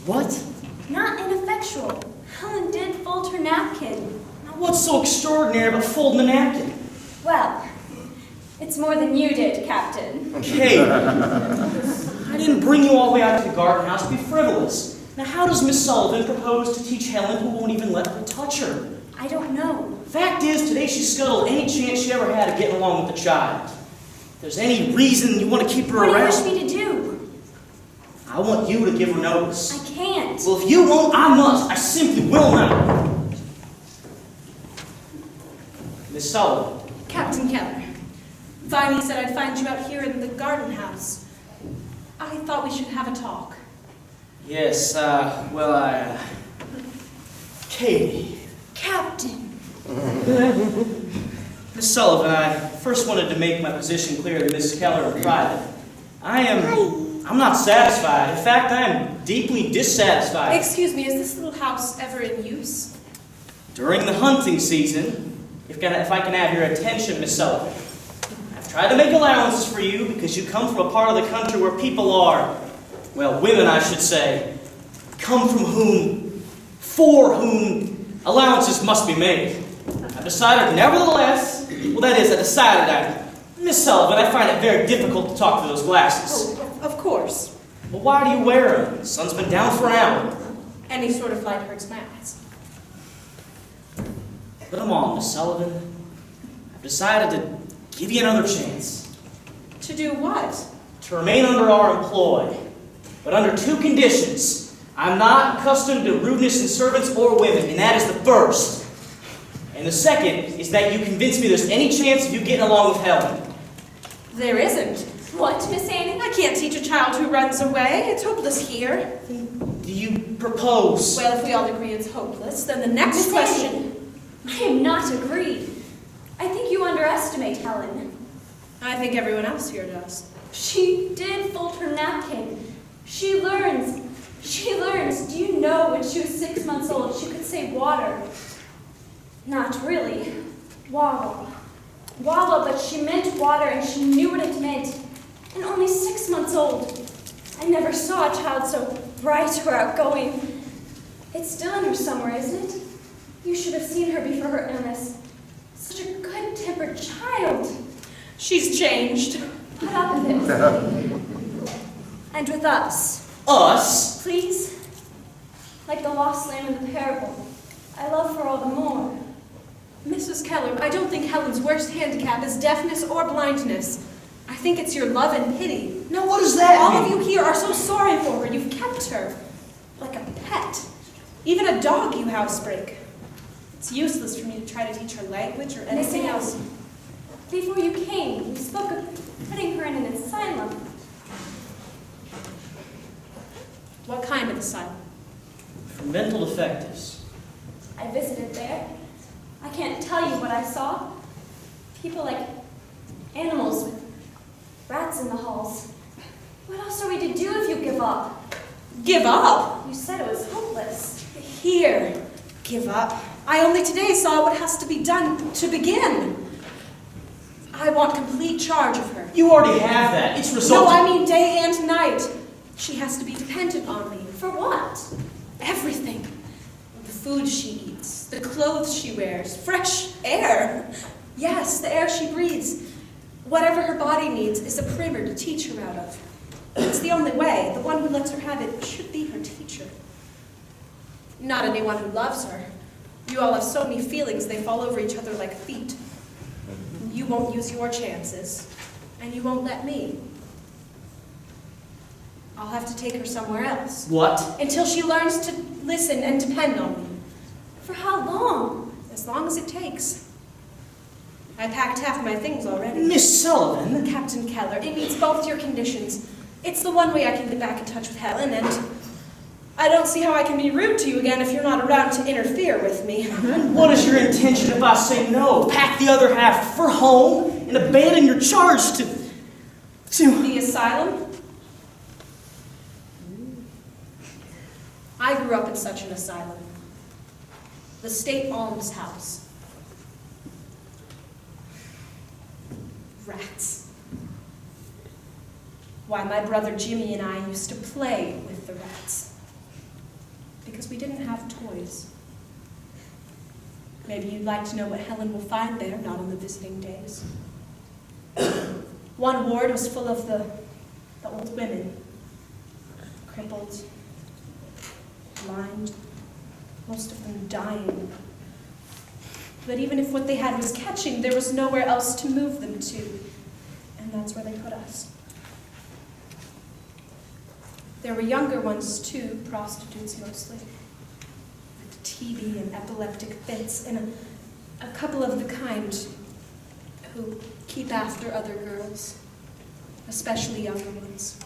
What? Not ineffectual. Helen did fold her napkin. Now what's so extraordinary about folding a napkin? Well, It's more than you did, Captain. Kate, I didn't bring you all the way out to the garden house to be frivolous. Now, how does Miss Sullivan propose to teach Helen who won't even let her touch her? I don't know. Fact is, today she scuttled any chance she ever had of getting along with the child. If there's any reason you want to keep her What do you around, wish me to do? I want you to give her notice. I can't. Well, if you won't, I must. I simply will not. Miss Sullivan. Captain Keller, Viney said I'd find you out here in the garden house. I thought we should have a talk. Yes, Katie. Captain. Miss Sullivan, I first wanted to make my position clear to Miss Keller in private. I'm not satisfied. In fact, I am deeply dissatisfied. Excuse me, is this little house ever in use? During the hunting season, if I can have your attention, Miss Sullivan, I've tried to make allowances for you because you come from a part of the country where people are, well, women, I should say, come from for whom allowances must be made. I've decided, nevertheless, Miss Sullivan, I find it very difficult to talk through those glasses. Oh, of course. Well, why do you wear them? The sun's been down for an hour. Any sort of light hurts my eyes. Put them on, Miss Sullivan. I've decided to give you another chance. To do what? To remain under our employ, but under two conditions. I'm not accustomed to rudeness in servants or women, and that is the first. And the second is that you convince me there's any chance of you getting along with Helen. There isn't. What, Miss Annie? I can't teach a child who runs away. It's hopeless here. Do you propose? Well, if we all agree it's hopeless, then the next Miss question... Annie, I am not agreed. I think you underestimate Helen. I think everyone else here does. She did fold her napkin. She learns. Do you know when she was 6 months old, she could say water? Not really. Walla, but she meant water and she knew what it meant. And only 6 months old. I never saw a child so bright or outgoing. It's still in her somewhere, isn't it? You should have seen her before her illness. Such a good-tempered child. She's changed. Put up with it, Miss Annie. And with us. Us? Please? Like the lost lamb in the parable. I love her all the more. Mrs. Keller, I don't think Helen's worst handicap is deafness or blindness. I think it's your love and pity. Now what does that All mean? of you here are so sorry for her. You've kept her. Like a pet. Even a dog you housebreak. It's useless for me to try to teach her language or anything else. Before you came, you spoke of putting her in an asylum. What kind of asylum? For mental defectives. I visited there. I can't tell you what I saw. People like animals with rats in the halls. What else are we to do if you give up? Give up? You said it was hopeless. Here. Give up. I only today saw what has to be done to begin. I want complete charge of her. You already have that. It's No, resulted... I mean day and night. She has to be dependent on me. For what? Everything. The food she eats, the clothes she wears, fresh air. Yes, the air she breathes. Whatever her body needs is a primer to teach her out of. It's the only way. The one who lets her have it should be her teacher. Not anyone who loves her. You all have so many feelings they fall over each other like feet. You won't use your chances, and you won't let me. I'll have to take her somewhere else. What? Until she learns to listen and depend on me. For how long? As long as it takes. I packed half my things already. Miss Sullivan? Captain Keller, it meets both your conditions. It's the one way I can get back in touch with Helen, and I don't see how I can be rude to you again if you're not around to interfere with me. And what is your intention if I say no? Pack the other half for home and abandon your charge to... The asylum? I grew up in such an asylum. The state almshouse. Rats. Why, my brother Jimmy and I used to play with the rats. Because we didn't have toys. Maybe you'd like to know what Helen will find there, not on the visiting days. One ward was full of the old women, crippled, blind, most of them dying. But even if what they had was catching, there was nowhere else to move them to. And that's where they put us. There were younger ones too, prostitutes mostly, with TB and epileptic fits, and a couple of the kind who keep after other girls, especially younger ones.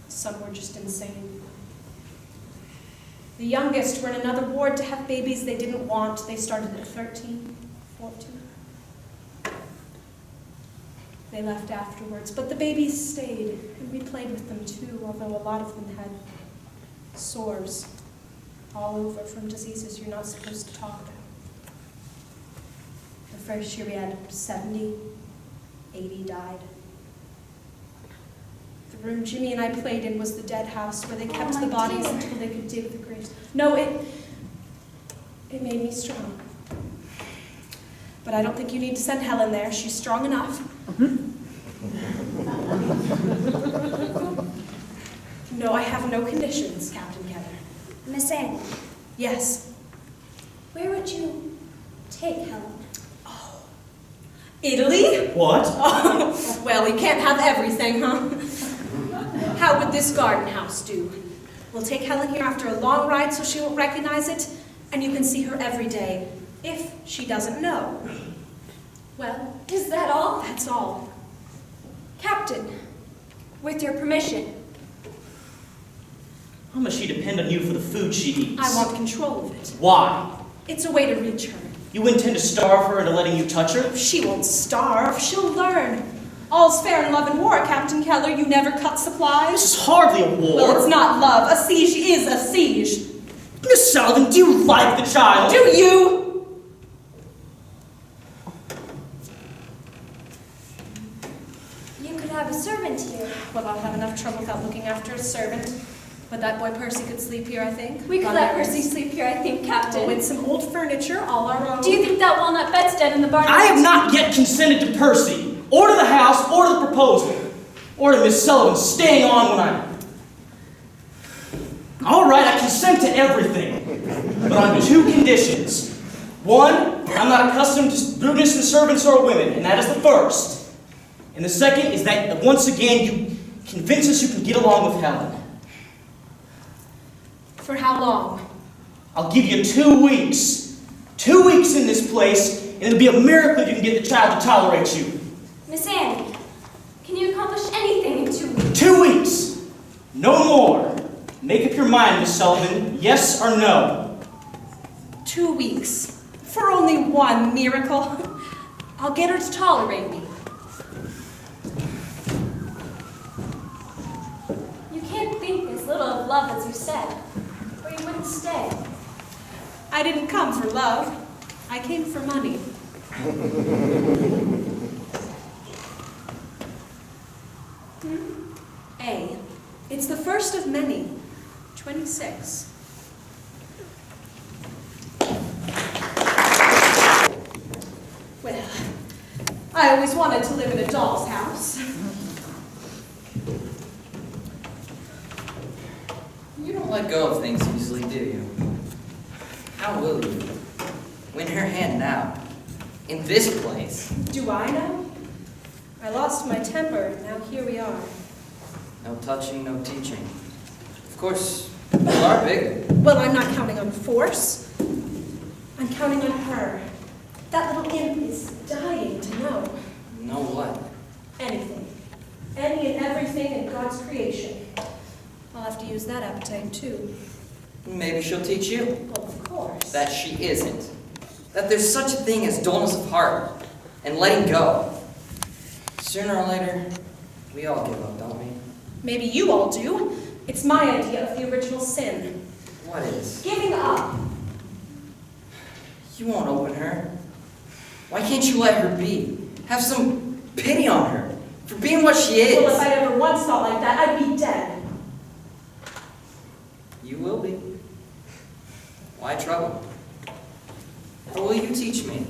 Some were just insane. The youngest were in another ward to have babies they didn't want. They started at 13, 14. They left afterwards, but the babies stayed, and we played with them too, although a lot of them had sores all over from diseases you're not supposed to talk about. The first year we had 70, 80 died. The room Jimmy and I played in was the dead house where they kept the bodies until they could dig the graves. No, it made me strong. But I don't think you need to send Helen there. She's strong enough. No, I have no conditions, Captain Keller. Miss Annie, Yes. where would you take Helen? Italy? What? Oh, well, you can't have everything, huh? How would this garden house do? We'll take Helen here after a long ride so she won't recognize it, and you can see her every day, if she doesn't know. Well, is that all? That's all. Captain, with your permission. How much she depend on you for the food she eats? I want control of it. Why? It's a way to reach her. You intend to starve her into letting you touch her? She won't starve. She'll learn. All's fair in love and war, Captain Keller. You never cut supplies. This is hardly a war. Well, it's not love. A siege is a siege. Miss Sullivan, do you like the child? Do you? You could have a servant here. Well, I'll have enough trouble without looking after a servant. But that boy Percy could sleep here, I think. We could Run let errands. Percy sleep here, I think, Captain. With some old furniture, all our own. Do you think that walnut bedstead in the barn? I have not yet consented to Percy, or to the house, or to the proposal, or to Miss Sullivan staying on when I'm... All right, I consent to everything, but on two conditions. One, I'm not accustomed to rudeness in servants or women, and that is the first. And the second is that once again you convince us you can get along with Helen. For how long? I'll give you 2 weeks. 2 weeks in this place, and it'll be a miracle if you can get the child to tolerate you. Miss Annie, can you accomplish anything in 2 weeks? 2 weeks. No more. Make up your mind, Miss Sullivan. Yes or no? 2 weeks. For only one miracle. I'll get her to tolerate me. You can't think as little of love as you said, or you wouldn't stay. I didn't come for love. I came for money. A. It's the first of many. 26. Well, I always wanted to live in a doll's house. You don't let go of things easily, do you? How will you? Win her hand now. In this place. Do I know? I lost my temper, now here we are. No touching, no teaching. Of course, you are bigger. Well, I'm not counting on force. I'm counting on her. That little imp is dying to know. Know what? Anything. Any and everything in God's creation. I'll have to use that appetite, too. Maybe she'll teach you. Well, of course. That she isn't. That there's such a thing as dullness of heart and letting go. Sooner or later, we all give up, don't we? Maybe you all do. It's my idea of the original sin. What is? Giving up. You won't open her. Why can't you let her be? Have some pity on her for being what she is. Well, if I'd ever once thought like that, I'd be dead. You will be. Why trouble? Or will you teach me?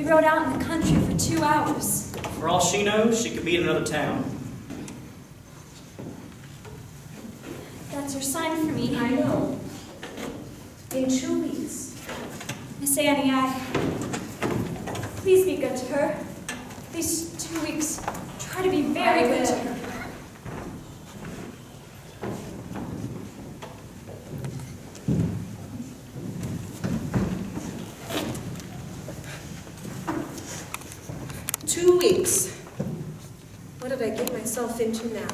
rode out in the country for 2 hours. For all she knows, she could be in another town. That's her sign for me. I know. In 2 weeks. Miss Annie, please be good to her. These 2 weeks, try to be very good to her. What did I get myself into now?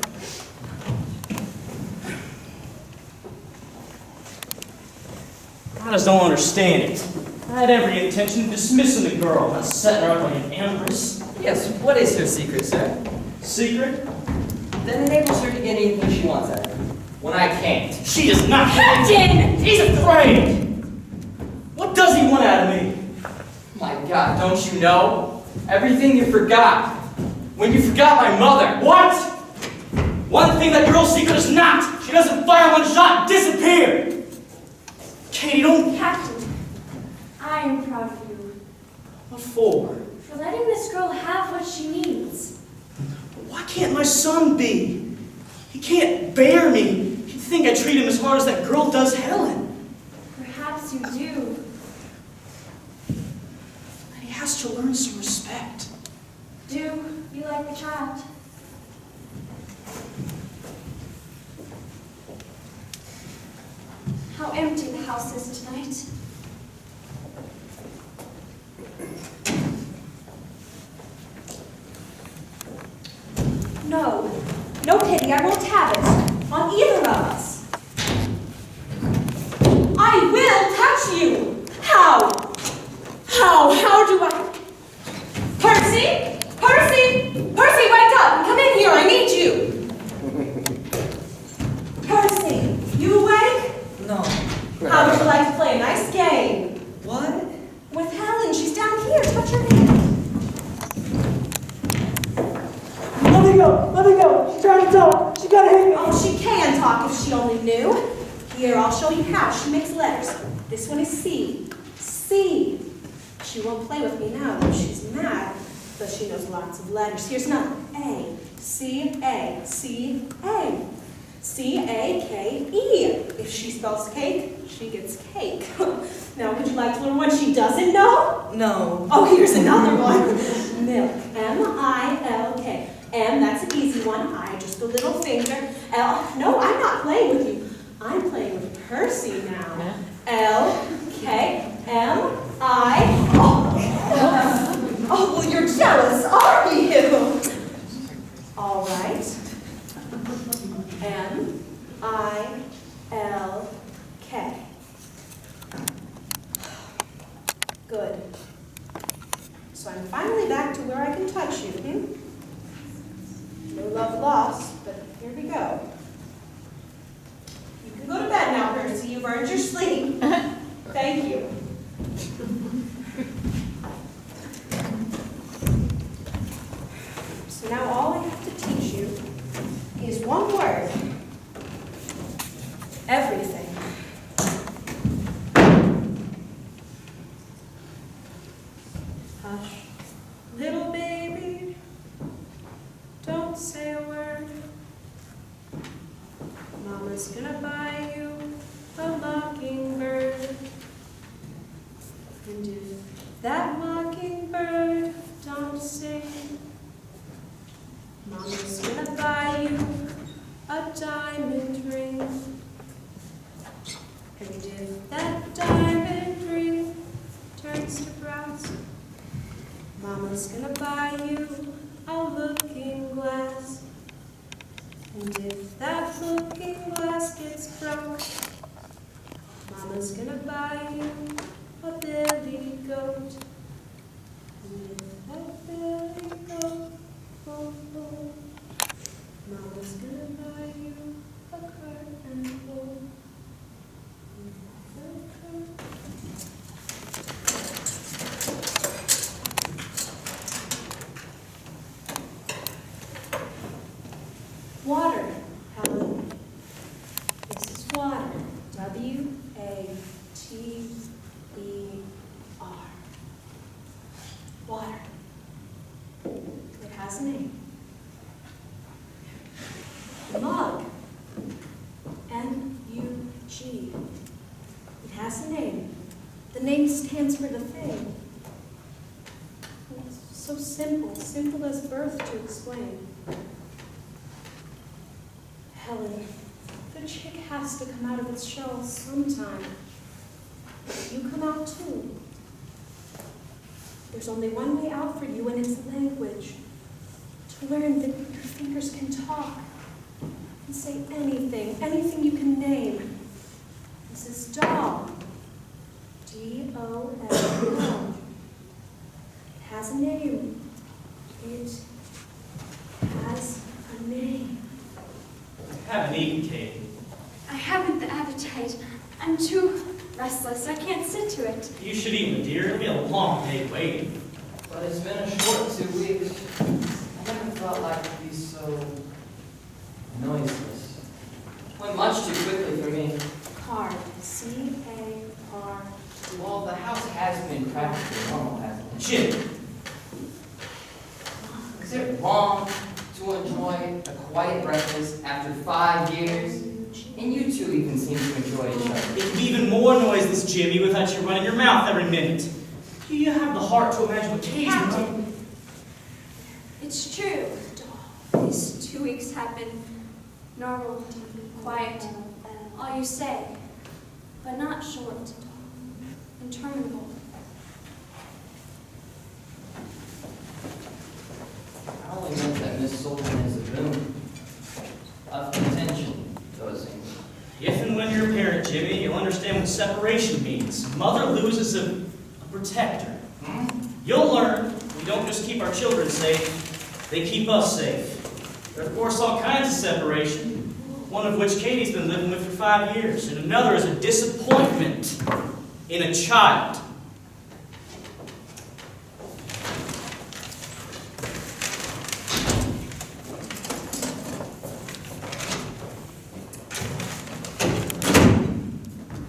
I just don't understand it. I had every intention of dismissing the girl, not setting her up like an empress. Yes, what is her secret, sir? Secret? That enables her to get anything she wants out of you. When I can't. She does not. Captain! He's afraid! What does he want out of me? My God, don't you know? Everything you forgot. When you forgot my mother. What? One thing that girl's secret is not. She doesn't fire one shot and disappear. Katie, don't... Captain, I am proud of you What for? for letting this girl have what she needs. Why can't my son be? He can't bear me. He'd think I treat him as hard as that girl does Helen. Perhaps you do. But he has to learn some respect. Do you like the child? How empty the house is tonight. No. No pity, I won't have it. On either of us. I will touch you! How? How do I... Percy! Percy! Percy, wake up and come in here, I need you! Percy, you awake? No. How would you like to play a nice game? What? With Helen, she's down here, touch her hand. Let me go. She's trying to talk. She gotta hit me. Oh, she can talk if she only knew. Here, I'll show you how. She makes letters. This one is C. C. She won't play with me now, though she's mad, but she knows lots of letters. Here's another. A. C. A. C. A. C-A-K-E. If she spells cake, she gets cake. Now, would you like to learn what she doesn't know? No. Oh, here's another one. Milk. M-I-L-K. M, that's an easy one. I, just a little finger. L, no, I'm not playing with you. I'm playing with Percy now. L, K, M, I. Oh, well, you're jealous, are you? All right. M, I, L, K. Good. So I'm finally back to where I can touch you, No love lost, but here we go. You can go to bed now, Percy. You've earned your sleep. Thank you. So now all I have to teach you is one word. Everything. Hush, little baby, don't say a word. Mama's gonna buy you a mockingbird. And if that mockingbird don't sing, Mama's gonna buy you a diamond ring. And if that diamond ring turns to brass, Mama's gonna buy you a looking glass. And if that looking glass gets broke, Mama's gonna buy you a billy goat. And if that billy goat won't go, Mama's gonna buy you a curtain pole. Water, Helen. This is water. W-A-T-E-R. has a name. Mug. M-U-G. It has a name. The name stands for the thing. It's so simple as birth to explain. Helen, the chick has to come out of its shell sometime. You come out too. There's only one way out for you, and it's language. To learn that your fingers can talk and say anything you can name. This is doll. D-O-L-L. It has a name. It has a name. Haven't eaten, Kate. I haven't the appetite. I'm too restless. I can't sit to it. You should eat, my dear. It'll be a long day waiting. But it's been a short 2 weeks. I never felt like it'd be so noiseless. Went much too quickly for me. Card. C-A-R. Well, the house has been practically normal, hasn't it? Jim, Is it wrong to enjoy a quiet breakfast after 5 years? And you two even seem to enjoy each other. it can be even more noiseless, Jimmy, without you running your mouth every minute. Do you have the heart to imagine what Kate's been Captain, it's true. These 2 weeks have been normal, quiet, all you say, but not short, interminable. I only meant that Miss Sullivan is a boon. Of contention, those things. If and when you're a parent, Jimmy, you'll understand what separation means. Mother loses a protector. You'll learn we don't just keep our children safe, they keep us safe. There are, of course, all kinds of separation, one of which Katie's been living with for 5 years, and another is a disappointment in a child.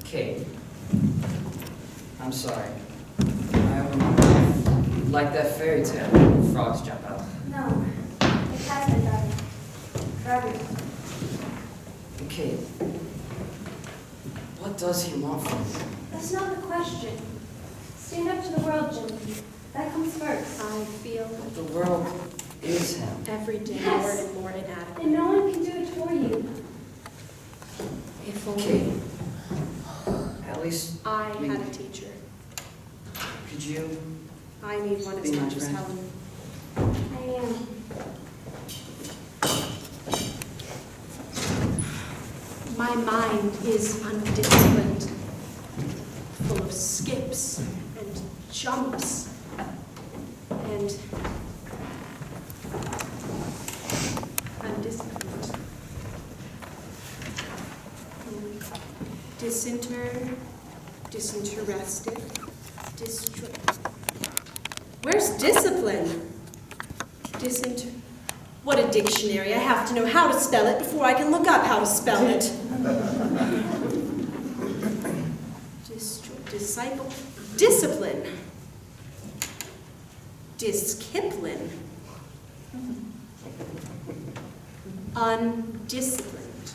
Kate, I'm sorry. I opened my mouth. Like that fairy tale, frogs jump out. No, it has been done. Forever. Kate, what does he want from you? That's not the question. Stand up to the world, Jimmy. That comes first. I feel The world is him. every day Yes. more and more inadequate. And no one can do it for you. If only Kate, at least I had a teacher. could you? I need one as Be my much as friend. Helen. I am. My mind is undisciplined, full of skips and jumps and undisciplined. Disinterested, Where's discipline? What a dictionary. I have to know how to spell it before I can look up how to spell it. Disciple. Discipline. Diskipline. Undisciplined.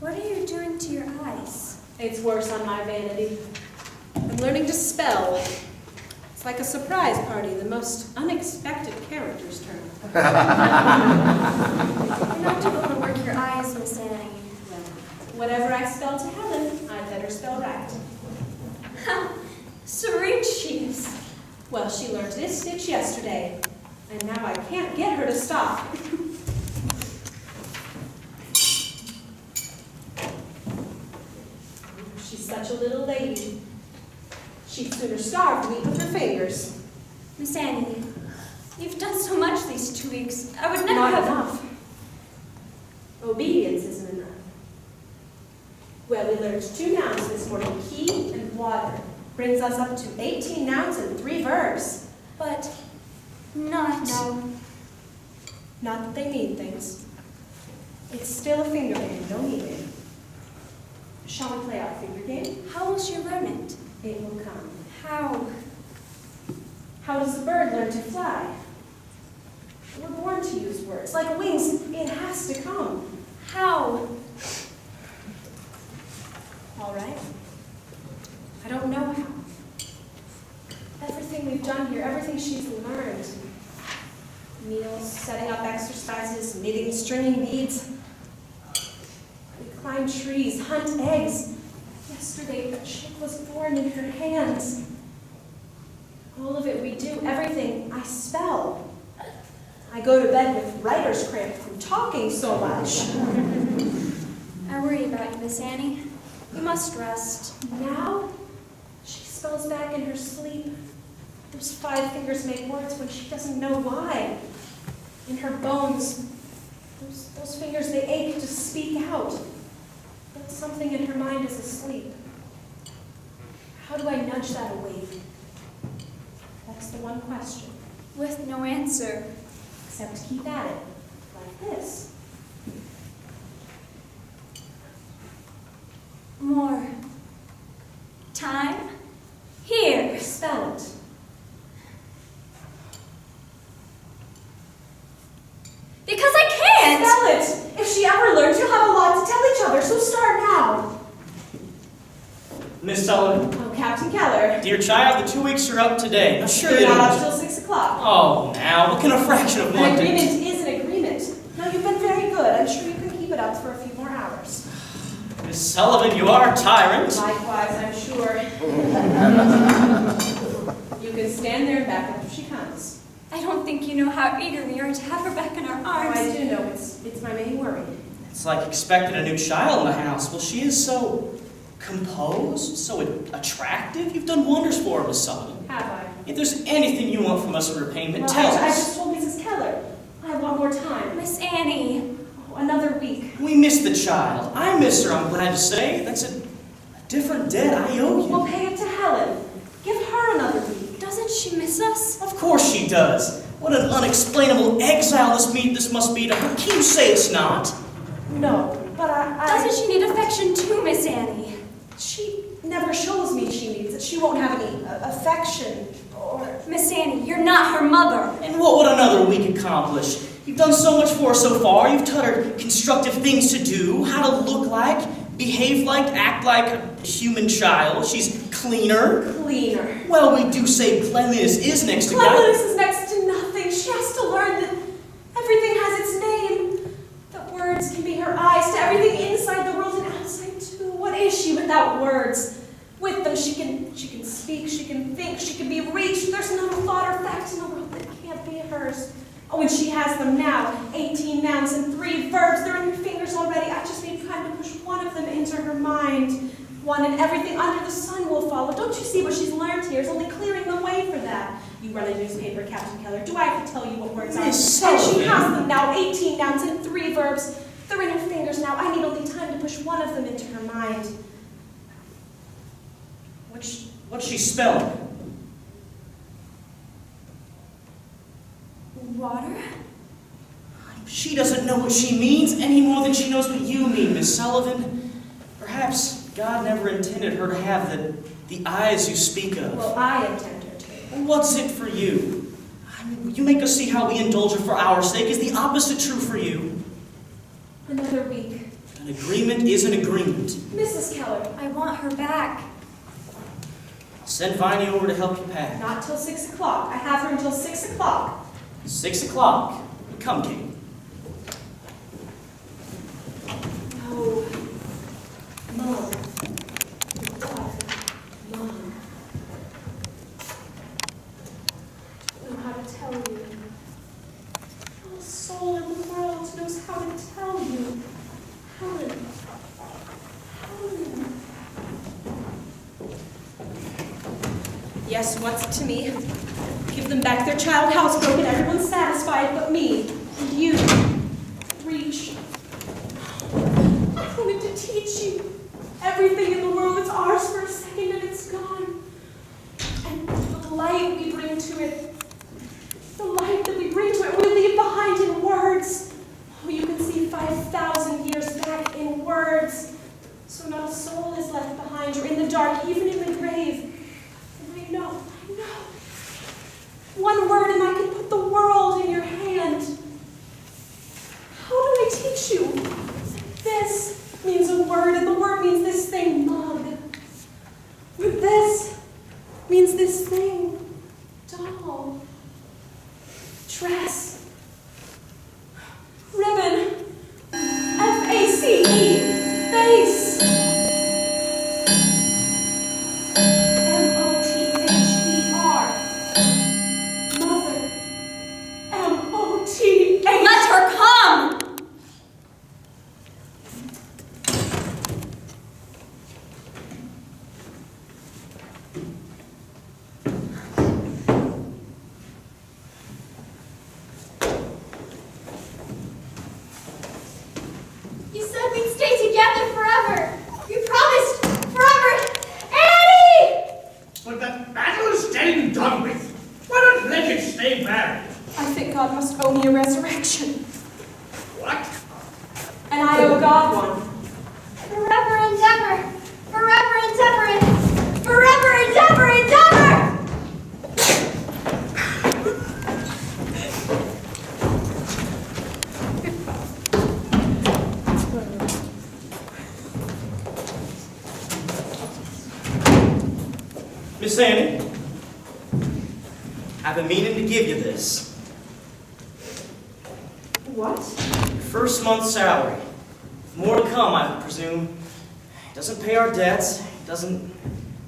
What are you doing to your eyes? It's worse on my vanity. I'm learning to spell. It's like a surprise party. The most unexpected characters turn up. You're not too able to work your eyes, Miss Annie. Whatever I spell to Helen, I'd better spell right. How serene she is. Well, she learned this stitch yesterday, and now I can't get her to stop. She's such a little lady. She'd sooner starve than eat with her fingers. Miss Annie, you've done so much these 2 weeks. I would never Not have... enough. Obedience isn't enough. Well, we learned 2 nouns this morning, key and water. Brings us up to 18 nouns and 3 verbs. But not... No, not that they mean things. It's still a finger game, don't need it. Shall we play our finger game? How will she learn it? It will come. How? How does a bird learn to fly? We're born to use words. Like wings, it has to come. How? All right. I don't know how. Everything we've done here, everything she's learned. Meals, setting up exercises, knitting, stringing beads. We climb trees, hunt eggs. Yesterday, a chick was born in her hands. All of it we do, everything, I spell. I go to bed with writer's cramp from talking so much. I worry about you, Miss Annie. You must rest. Now, she spells back in her sleep. Those 5 fingers make words when she doesn't know why. In her bones, those fingers, they ache to speak out. But something in her mind is asleep. How do I nudge that awake? That's the one question. With no answer. Except keep at it, like this. More. Time. Here. Spell it. Because I can't! Spell it! If she ever learns, you'll have a lot to tell each other, so start now. Miss Sullivan. Oh, Captain Keller. Dear child, the 2 weeks are up today. Now surely You're you not don't- up till 6 o'clock. Oh, now, what can a fraction of An one do? agreement is an agreement. No, you've been very good. I'm sure you can keep it up for a few more hours. Miss Sullivan, you are a tyrant. Likewise, I'm sure. You can stand there and back up if she comes. I don't think you know how eager we are to have her back in our Oh, arms. I do know. It's my main worry. It's like expecting a new child in the house. Well, she is so composed, so attractive. You've done wonders for her, Miss Sullivan. Have I? If there's anything you want from us in repayment, Well, tell I us. just told Mrs. Keller. I want more time. Miss Annie. Oh, another week. We miss the child. I miss her, I'm glad to say. That's a different debt I owe you. We'll pay it to Helen. Give her another week. Doesn't she miss us? Of course she does. What an unexplainable exile this must be to her. Can you say it's not? No, but Doesn't she need affection too, Miss Annie? She never shows me she needs it. She won't have any affection or... Miss Annie, you're not her mother. And what would another week accomplish? You've done so much for her so far. You've taught her constructive things to do, how to look like, behave like, act like a human child. She's cleaner. Cleaner. Well, we do say cleanliness is next to God. Cleanliness is next to nothing. She has to learn that everything has its name. That words can be her eyes to everything inside the world and outside too. What is she without words? With them, she can speak, she can think, she can be reached. There's no thought or fact in the world that can't be hers. Oh, and she has them now. 18 nouns and 3 verbs. They're in her fingers already. I just need time to push one of them into her mind. One, and everything under the sun will follow. Don't you see what she's learned here is only clearing the way for that? You run a newspaper, Captain Keller. Do I have to tell you what words are? Miss And she Sullivan. has them now. 18 nouns and 3 verbs. They're in her fingers now. I need only time to push one of them into her mind. What's she spelling? Water? She doesn't know what she means any more than she knows what you mean, Miss Sullivan. Perhaps God never intended her to have the eyes you speak of. Well, I intend her to. What's it for you? I mean, you make us see how we indulge her for our sake. Is the opposite true for you? Another week. An agreement is an agreement. Mrs. Keller. I want her back. I'll send Viney over to help you pack. Not till 6 o'clock. I have her until 6 o'clock. 6 o'clock. Come, Kate. No. Mom. Dad. Mom. I don't know how to tell you. No soul in the world knows how to tell you. Helen. Helen. Yes, what's it to me? Give them back their child housebroken. Everyone's satisfied but me. And you. Reach. I wanted to teach you. Everything in the world is ours for a second and it's gone. And the light we bring to it, the light that we bring to it, we leave behind in words. Oh, you can see 5,000 years back in words. So not a soul is left behind or in the dark, even in the grave. And I know. means this thing. Doll. Dress. Ribbon. F-A-C-E. Face. M-O-T-H-E-R. Mother. M-O-T-H. Let her come! You said we'd stay together forever. You promised forever. Annie! But the battle is getting done with. Why don't let it stay married? I think God must owe me a resurrection. What? And I owe God one. Forever and ever. Forever and ever. Forever and ever and ever! Miss Annie, I've been meaning to give you this. What? Your first month's salary. More to come, I presume. It doesn't pay our debts. It doesn't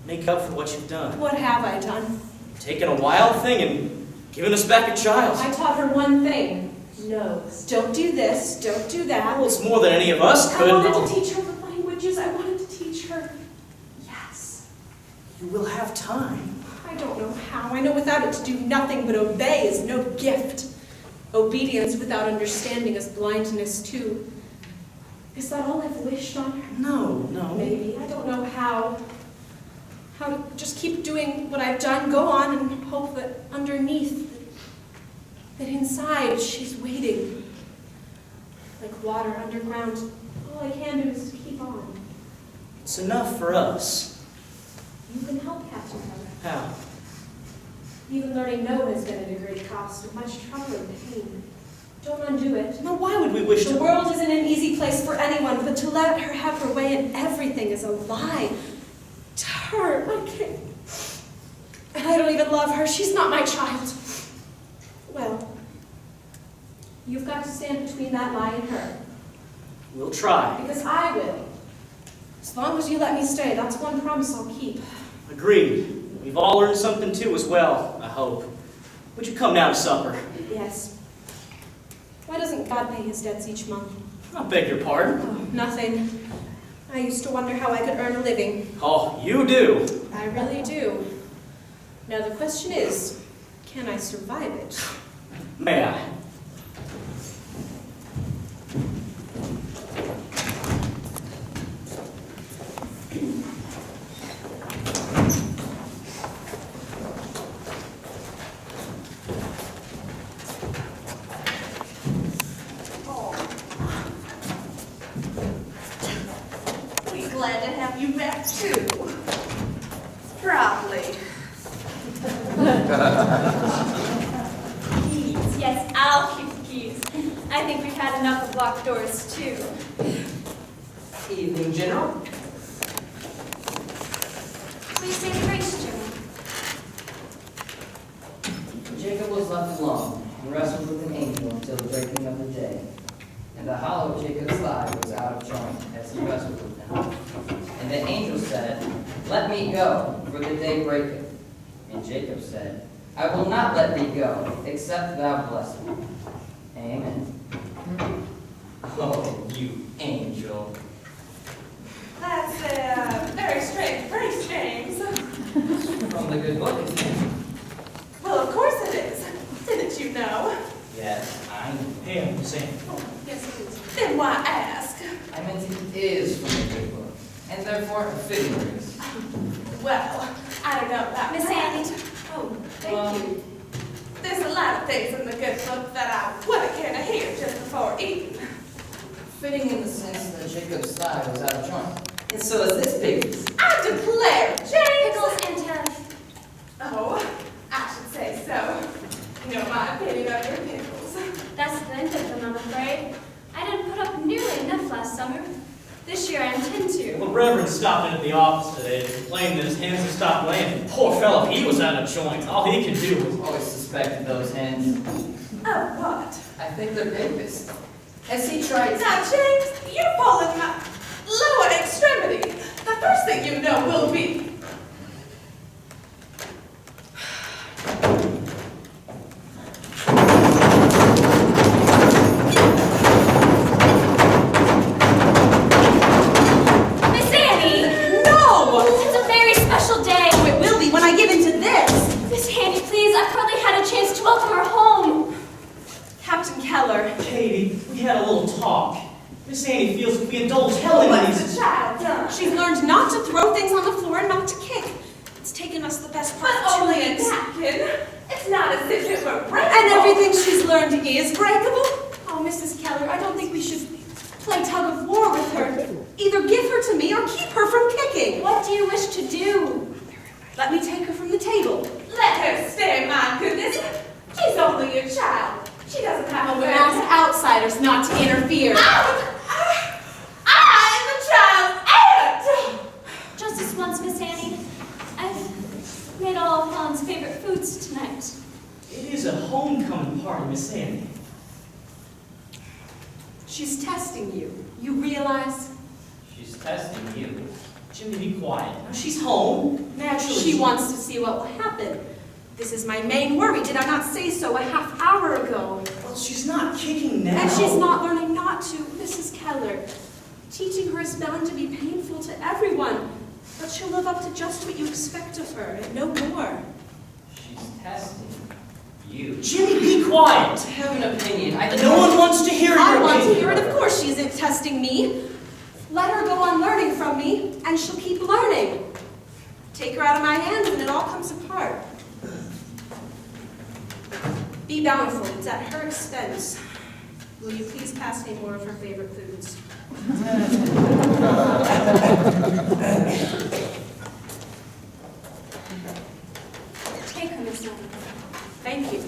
make up for what you've done. What have I done? Taken a wild thing and given us back a child. I taught her one thing. No. Don't do this. Don't do that. Well, it's more than any of us could. I wanted to teach her the languages. I wanted to teach her. Yes. You will have time. I don't know how. I know without it to do nothing but obey is no gift. Obedience without understanding is blindness too. Is that all I've wished on her? No. Maybe. I don't know how. How to just keep doing what I've done, go on and hope that underneath, that inside she's waiting. Like water underground. All I can do is keep on. It's enough for us. You can help Captain Miller. How? Even learning no has been at a great cost of much trouble and pain. Don't undo it. No, why would we wish to? The world isn't an easy place for anyone, but to let her have her way in everything is a lie. To her, I can't. And I don't even love her. She's not my child. Well, you've got to stand between that lie and her. We'll try. Because I will. As long as you let me stay, that's one promise I'll keep. Agreed. We've all learned something too as well, I hope. Would you come now to supper? Yes. Why doesn't God pay his debts each month? I beg your pardon. Oh, nothing. I used to wonder how I could earn a living. Oh, you do. I really do. Now the question is, can I survive it? May I? We're glad to have you back too. Probably. Keys. Yes, I'll keep the keys. I think we've had enough of locked doors, too. Evening, General. Please say the grace, Jimmy. Jacob was left alone and wrestled with an angel until the breaking of the day. And the hollow of Jacob's thigh was out of joint as he wrestled with him. And the angel said, "Let me go, for the day breaketh." And Jacob said, "I will not let thee go, except thou bless me." Amen. Oh, you angel. That's very strange grace, James. From the good book, isn't it? Well, of course it is. Didn't you know? Yes, I know. Hey, Miss Annie. Yes, it is. Then why ask? I meant it is from the good book, and therefore a fitting grace. Well, I don't know about Miss that. Annie. Oh, thank you. There's a lot of things in the good book that I wouldn't care to hear just before eating. Fitting in the sense that Jacob's thigh was out of joint. And so is this pig's. I declare, James! Pickles and Oh, I should say so. You know my opinion of your pickles. That's the end of them, I'm afraid. I didn't put up nearly enough last summer. This year I intend to. Well, The Reverend stopped in at the office today and complained that his hens had stopped laying. Poor fellow, he was out of joint. All he could do was... Always suspected those hens. Oh, what? I think they're papists. Has he tried? Now, James, you're falling my lower extremity. The first thing you know will be... Miss Annie! No! It's a very special day. Oh, it will be when I give in to this. Miss Annie, please, I've hardly had a chance to welcome her home. Captain Keller. Katie, we had a little talk. Miss Annie feels if we indulge Helen in What's these... the child done? She's learned not to throw things on the floor and not to kick. It's taken us the best part But of 2 only a weeks. napkin. It's not as if it were breakable. And everything she's learned is breakable? Oh, Mrs. Keller, I don't think we should play tug of war with her. Either give her to me or keep her from kicking. What do you wish to do? Let me take her from the table. Let her stay, my goodness. She's only a child. She doesn't have a We way ask outsiders not to interfere. I'm the child's aunt. Just this once, Miss Annie. I've made all of Helen's favorite foods tonight. It is a homecoming party, Miss Annie. She's testing you. You realize? She's testing you. Jimmy, be quiet. Now, she's home. Naturally, She wants to see what will happen. This is my main worry. Did I not say so a half hour ago? Well, she's not kicking now. And she's not learning not to, Mrs. Keller. Teaching her is bound to be painful to everyone, but she'll live up to just what you expect of her, and no more. She's testing you. Jimmy, be quiet. I have an opinion. I think No one wants to hear I your want to opinion. hear it, of course. She isn't testing me. Let her go on learning from me, and she'll keep learning. Take her out of my hands, and it all comes apart. Be bountiful. It's at her expense. Will you please pass me more of her favorite foods? Take her, Miss Annie. Thank you.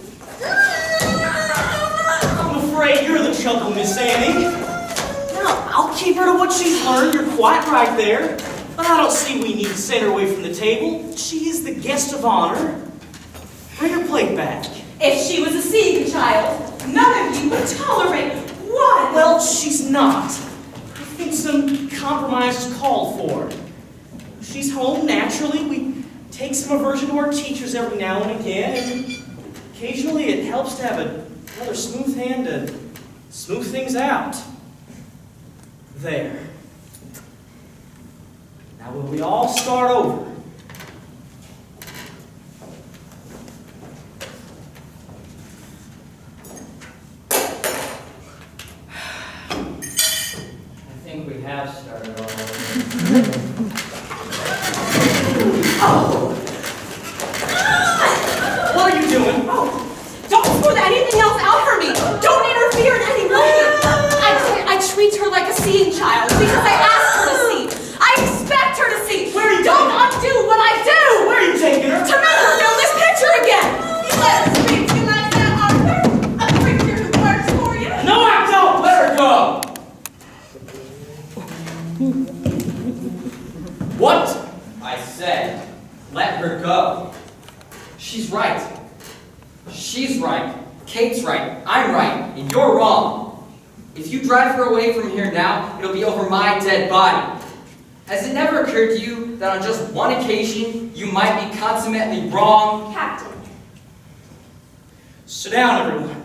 I'm afraid you're the trouble, Miss Annie. Now, I'll keep her to what she's learned. You're quite right there. But I don't see we need to send her away from the table. She is the guest of honor. Bring her plate back. If she was a seeing child, none of you would tolerate one. Well, she's not. I think some compromise is called for. She's home, naturally. We take some aversion to our teachers every now and again, and occasionally it helps to have another smooth hand to smooth things out. There. Now will we all start over? I think we have started already. What are you doing? Don't smooth anything else out for me. Don't interfere in any way. I treat her like a seeing child because I asked her to see. I expect her to see. Where are you Don't taking her? undo what I do. Where are you taking her? To make her know this picture again. You let her speak to you like that, Arthur? A creature who works for you? No, I don't! Let her go! What? I said, let her go. She's right. She's right. Kate's right. I'm right. And you're wrong. If you drive her away from here now, it'll be over my dead body. Has it never occurred to you that on just one occasion, you might be consummately wrong? Captain. Sit down, everyone.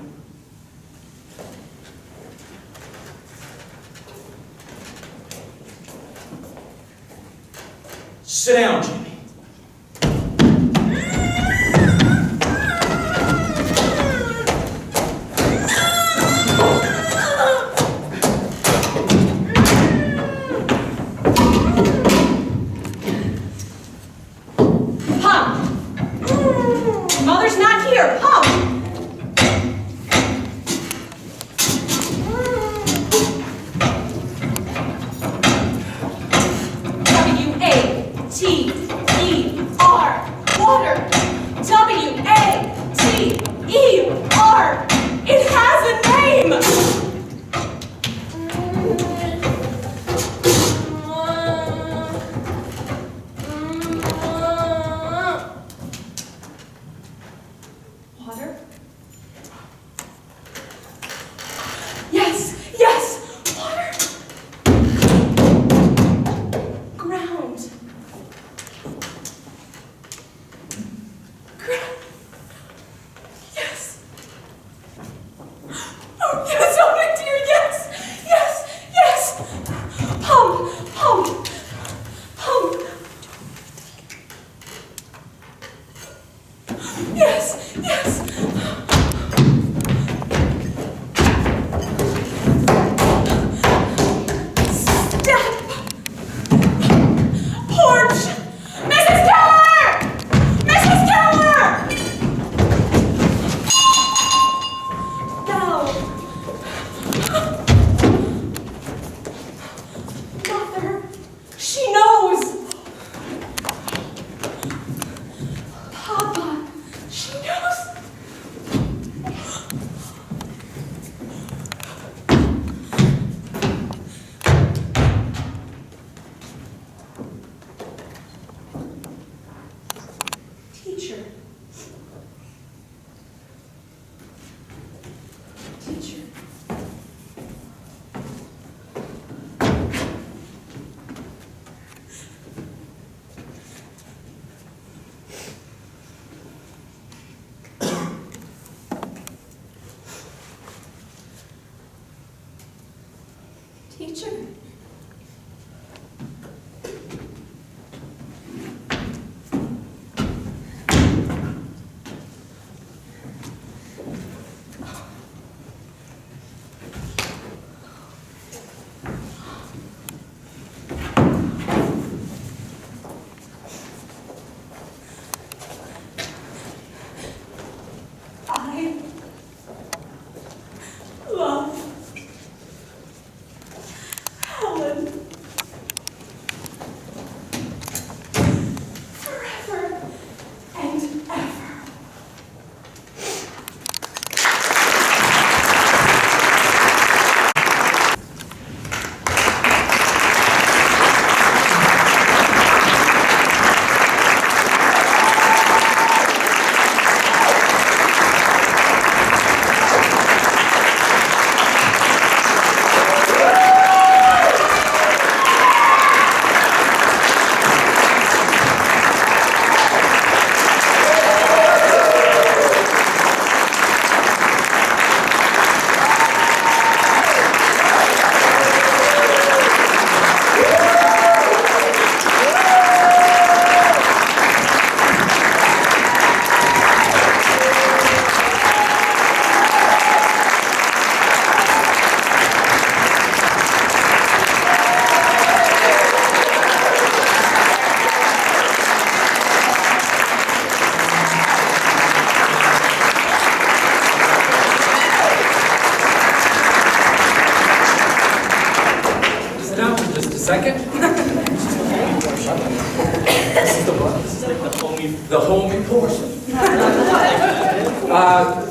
Sit down, Jimmy. Hum. Mother's not here. Hum. W-A-T-E-R. Water. W-A-T-E-R. It has a name. Water? Yes, yes, water. Ground. Yes. Oh, yes, oh, my dear, yes, yes, yes. Pump, pump, pump. Yes, yes. Step. Porch. Mrs. Keller! Mrs. Keller! Now. Mother. She knows. Papa. She knows. Teacher. Teacher. Teacher. I love Helen forever and ever. Sit down for just a second. This is the what? The homey portion.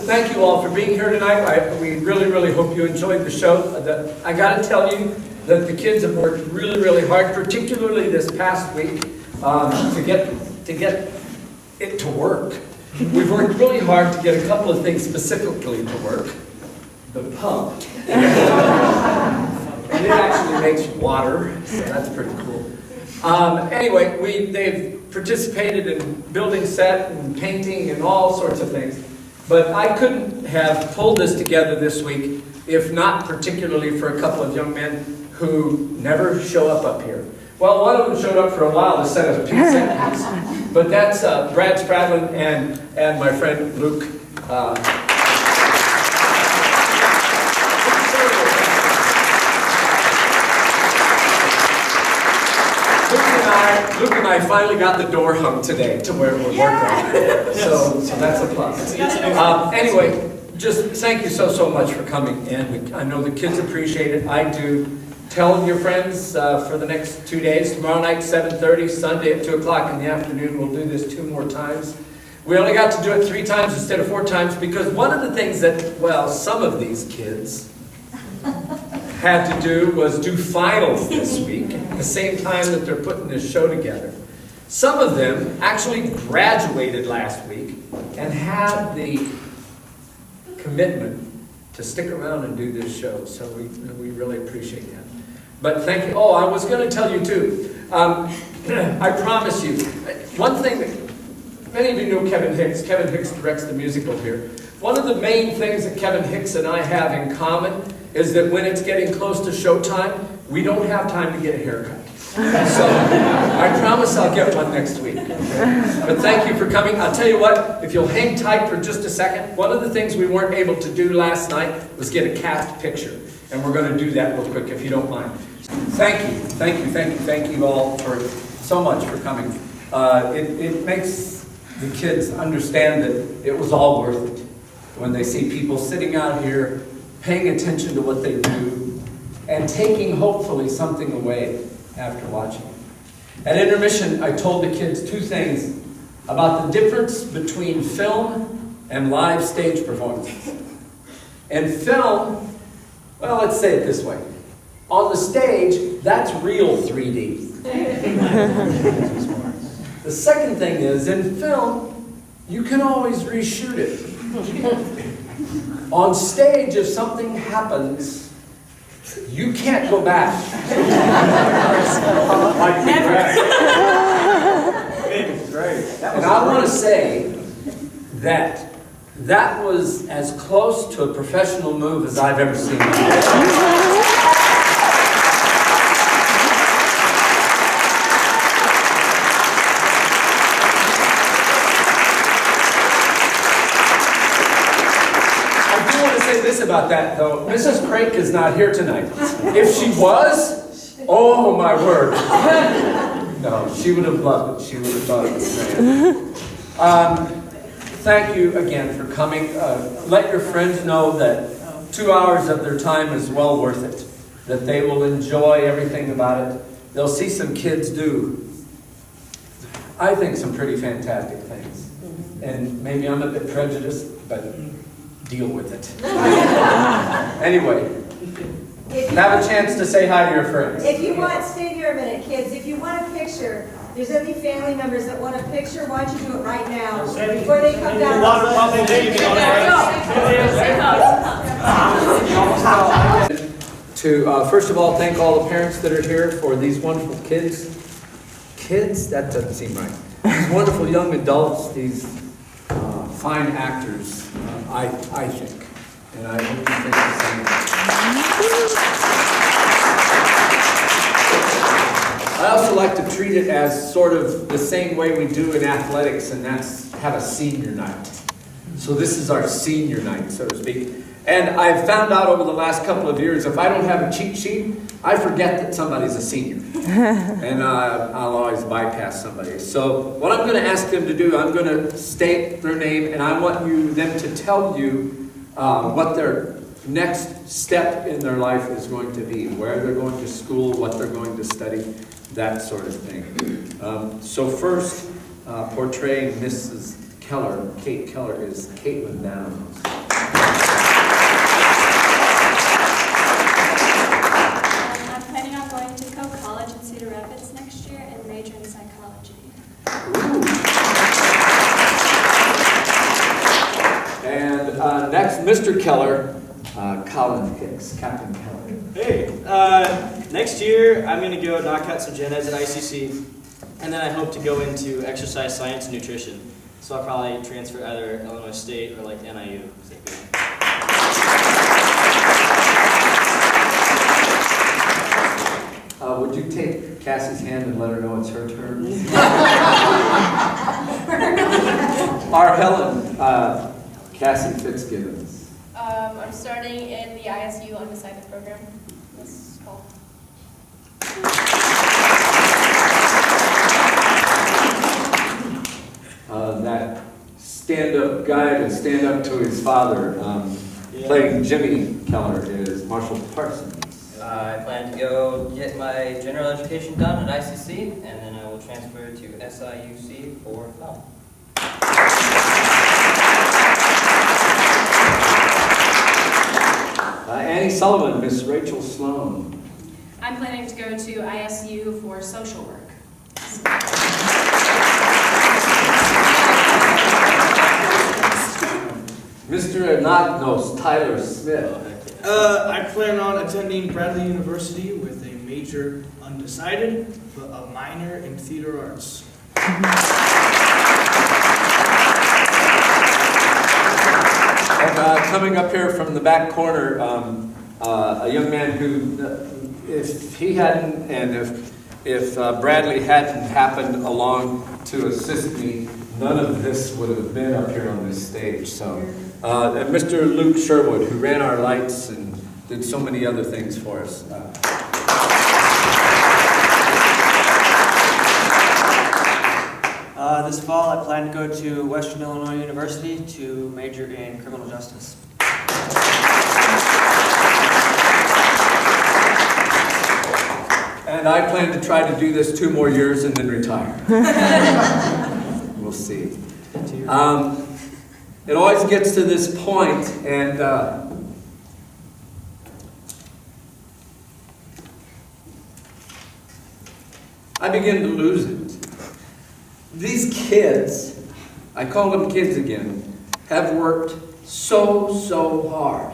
Thank you all for being here tonight. We really, really hope you enjoyed the show. I got to tell you that the kids have worked really, really hard, particularly this past week, to get it to work. We've worked really hard to get a couple of things specifically to work. The pump. And it actually makes water, so that's pretty cool. Anyway, they've participated in building set and painting and all sorts of things. But I couldn't have pulled this together this week if not particularly for a couple of young men who never show up here. Well, one of them showed up for a while to set us peace sentences, but that's Brad Spradlin and my friend Luke. Luke and I finally got the door hung today to where we're working. So that's a plus. Anyway, just thank you so much for coming in. I know the kids appreciate it. I do. Tell your friends for the next 2 days. Tomorrow night, 7:30, Sunday at 2 o'clock in the afternoon. We'll do this 2 more times. We only got to do it 3 times instead of 4 times because one of the things that, well, some of these kids had to do was do finals this week at the same time that they're putting this show together. Some of them actually graduated last week and had the commitment to stick around and do this show, so we really appreciate that. But thank you. Oh, I was going to tell you too. I promise you, one thing that many of you know Kevin Hicks. Kevin Hicks directs the musical here. One of the main things that Kevin Hicks and I have in common is that when it's getting close to showtime, we don't have time to get a haircut. So I promise I'll get one next week. But thank you for coming. I'll tell you what, if you'll hang tight for just a second, one of the things we weren't able to do last night was get a cast picture. And we're going to do that real quick, if you don't mind. Thank you all for so much for coming. It makes the kids understand that it was all worth it when they see people sitting out here paying attention to what they do and taking hopefully something away after watching. At intermission, I told the kids two things about the difference between film and live stage performances. In film, well, let's say it this way. On the stage, that's real 3D. The second thing is, in film, you can always reshoot it. On stage, if something happens, you can't go back. And I want to say that that was as close to a professional move as I've ever seen. About that though, Mrs. Crank is not here tonight. If she was, oh my word. No, she would have loved it. She would have thought it was great. Thank you again for coming. Let your friends know that 2 hours of their time is well worth it. That they will enjoy everything about it. They'll see some kids do, I think, some pretty fantastic things. And maybe I'm a bit prejudiced, but deal with it. Anyway, have a chance to say hi to your friends. If you want, stay here a minute, kids. If you want a picture, there's any family members that want a picture, why don't you do it right now before they come down. To first of all, thank all the parents that are here for these wonderful kids. Kids? That doesn't seem right. These wonderful young adults, these fine actors. I think, and I hope you think the same. I also like to treat it as sort of the same way we do in athletics, and that's have a senior night. So this is our senior night, so to speak. And I've found out over the last couple of years, if I don't have a cheat sheet, I forget that somebody's a senior. And I'll always bypass somebody. So what I'm going to ask them to do, I'm going to state their name, and I want them to tell you what their next step in their life is going to be, where they're going to school, what they're going to study, that sort of thing. So first, portraying Mrs. Keller, Kate Keller, is Caitlin Downs. Next, Mr. Keller, Colin Hicks, Captain Keller. Hey, next year I'm going to go knock out some gen eds at ICC, and then I hope to go into exercise science and nutrition. So I'll probably transfer either Illinois State or like NIU. Would you take Cassie's hand and let her know it's her turn? Our Helen, Cassie Fitzgibbons. I'm starting in the ISU undecided program this fall. That stand-up guy to stand up to his father, playing Jimmy Keller, is Marshall Parsons. I plan to go get my general education done at ICC, and then I will transfer to SIUC for film. Annie Sullivan, Miss Rachel Sloan. I'm planning to go to ISU for social work. Tyler Smith. I plan on attending Bradley University with a major undecided, but a minor in theater arts. Coming up here from the back corner, a young man who, if he hadn't, and if Bradley hadn't happened along to assist me, none of this would have been up here on this stage. So, and Mr. Luke Sherwood, who ran our lights and did so many other things for us. This fall, I plan to go to Western Illinois University to major in criminal justice. And I plan to try to do this 2 more years and then retire. We'll see. It always gets to this point, and I begin to lose it. These kids, I call them kids again, have worked so hard.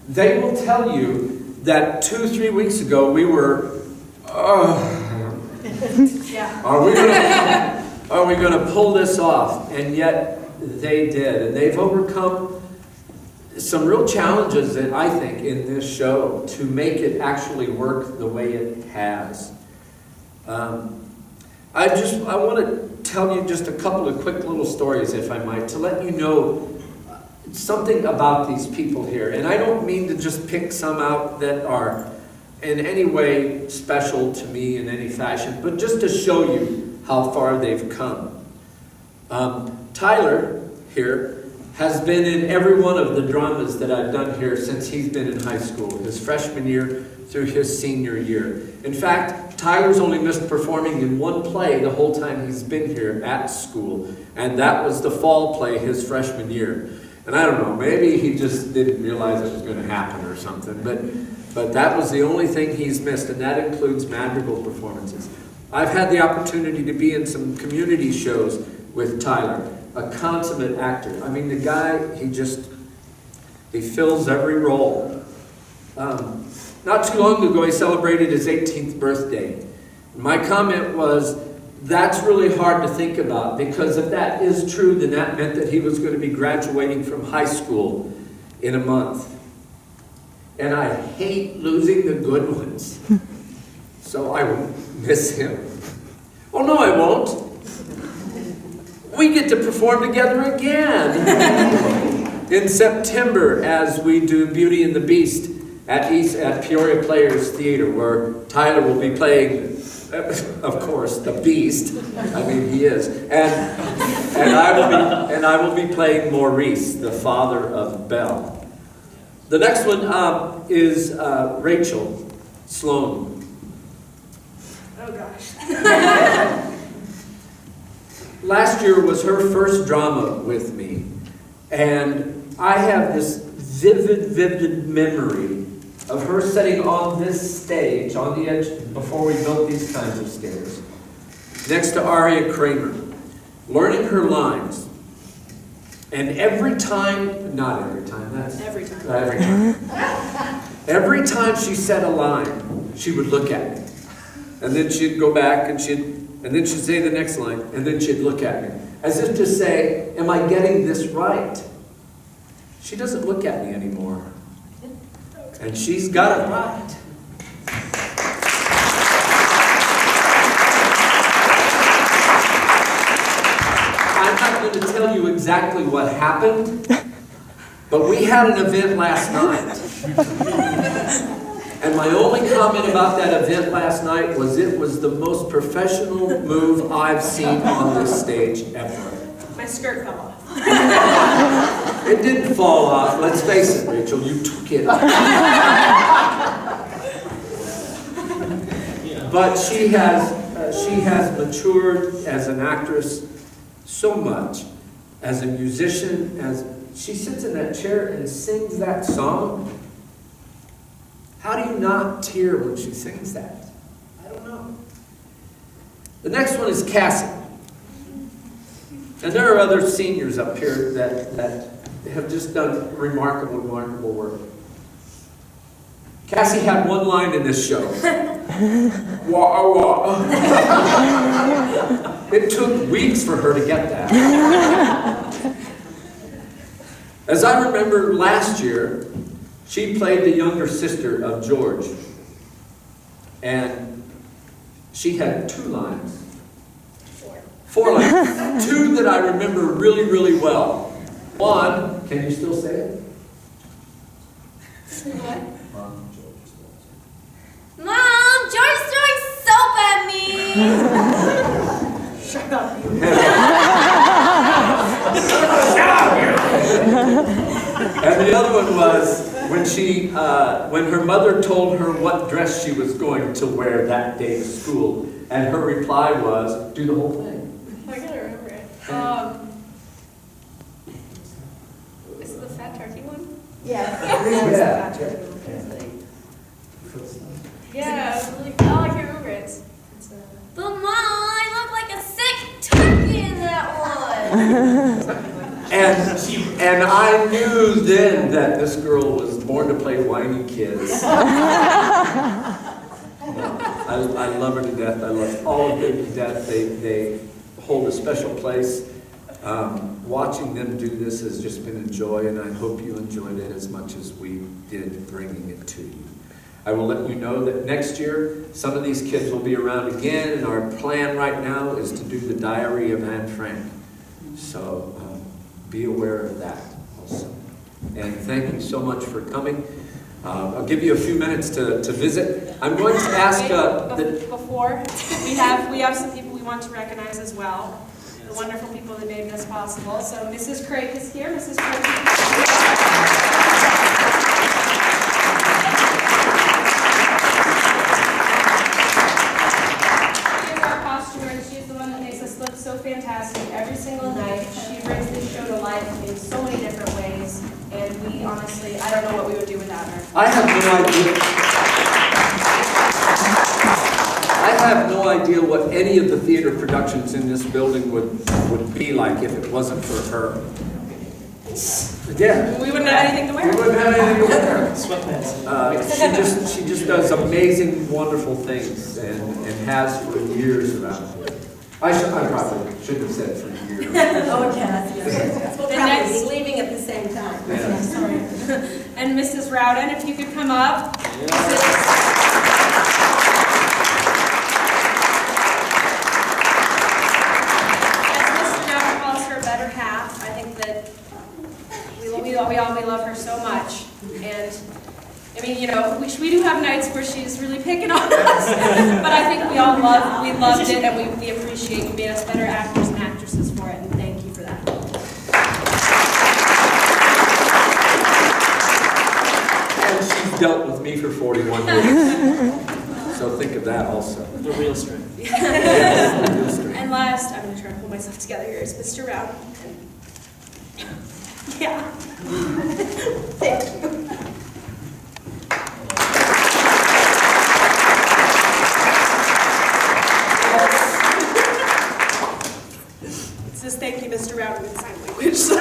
They will tell you that 2-3 weeks ago we were, are we going to pull this off? And yet they did. And they've overcome some real challenges, that I think, in this show to make it actually work the way it has. I want to tell you just a couple of quick little stories, if I might, to let you know something about these people here. And I don't mean to just pick some out that are in any way special to me in any fashion, but just to show you how far they've come. Tyler here has been in every one of the dramas that I've done here since he's been in high school, his freshman year through his senior year. In fact, Tyler's only missed performing in 1 play the whole time he's been here at school, and that was the fall play his freshman year. And I don't know, maybe he just didn't realize it was going to happen or something, but that was the only thing he's missed, and that includes madrigal performances. I've had the opportunity to be in some community shows with Tyler, a consummate actor. I mean, the guy, he fills every role. Not too long ago, he celebrated his 18th birthday. My comment was, that's really hard to think about, because if that is true, then that meant that he was going to be graduating from high school in a month. And I hate losing the good ones. So I will miss him. Oh, no, I won't. We get to perform together again in September as we do Beauty and the Beast at Peoria Players Theater, where Tyler will be playing, of course, the Beast. I mean, he is, and I will be playing Maurice, the father of Belle. The next one is Rachel Sloan. Oh gosh. Last year was her first drama with me, and I have this vivid memory of her sitting on this stage, on the edge, before we built these kinds of stairs, next to Aria Kramer, learning her lines. And every time, not every time, that's... Every time. Every time. Every time she said a line, she would look at me. And then she'd go back and then she'd say the next line, and then she'd look at me. As if to say, am I getting this right? She doesn't look at me anymore. And she's got it right. I'm not going to tell you exactly what happened, but we had an event last night. And my only comment about that event last night was it was the most professional move I've seen on this stage ever. My skirt fell off. It didn't fall off. Let's face it, Rachel, you took it. But she has matured as an actress so much, as a musician, as she sits in that chair and sings that song. How do you not tear when she sings that? I don't know. The next one is Cassie. And there are other seniors up here that have just done remarkable work. Cassie had one line in this show. Wah, wah. It took weeks for her to get that. As I remember last year, she played the younger sister of George. And she had 2 lines. 4 lines. 2 that I remember really well. One, can you still say it? What? Mom, George's throwing soap at me! Shut up, you. And the other one was when her mother told her what dress she was going to wear that day to school, and her reply was, do the whole thing. I gotta remember it. Is it the fat turkey one? Yeah. Yeah, it's really, oh, I can't remember it. But Mom, I look like a sick turkey in that one. And I knew then that this girl was born to play whiny kids. I love her to death. I love all of them to death. They hold a special place. Watching them do this has just been a joy, and I hope you enjoyed it as much as we did bringing it to you. I will let you know that next year, some of these kids will be around again, and our plan right now is to do the Diary of Anne Frank. So be aware of that also. And thank you so much for coming. I'll give you a few minutes to visit. I'm going to ask... Before, we have some people we want to recognize as well. The wonderful people that made this possible. So Mrs. Craig is here. Mrs. Craig. She's our costumer, and she's the one that makes us look so fantastic every single night. She brings this show to life in so many different ways, and we honestly, I don't know what we would do without her. I have no idea what any of the theater productions in this building would be like if it wasn't for her. Yeah. We wouldn't have anything to wear. We wouldn't have anything to wear. Sweatpants. She just does amazing, wonderful things and has for years around here. I probably shouldn't have said for years. Oh, yes. We'll probably be leaving at the same time. Yeah. Sorry. And Mrs. Rowden, if you could come up. We love her so much, and I mean, you know, we do have nights where she's really picking on us, but I think we loved it, and we appreciate you made us better actors and actresses for it, and thank you for that. And she's dealt with me for 41 years. So think of that also. The real strength. Yes, the real strength. And last, I'm going to try to pull myself together here, is Mr. Rowden. Yeah. Thank you. It says thank you, Mr. Rowden, in sign language, so.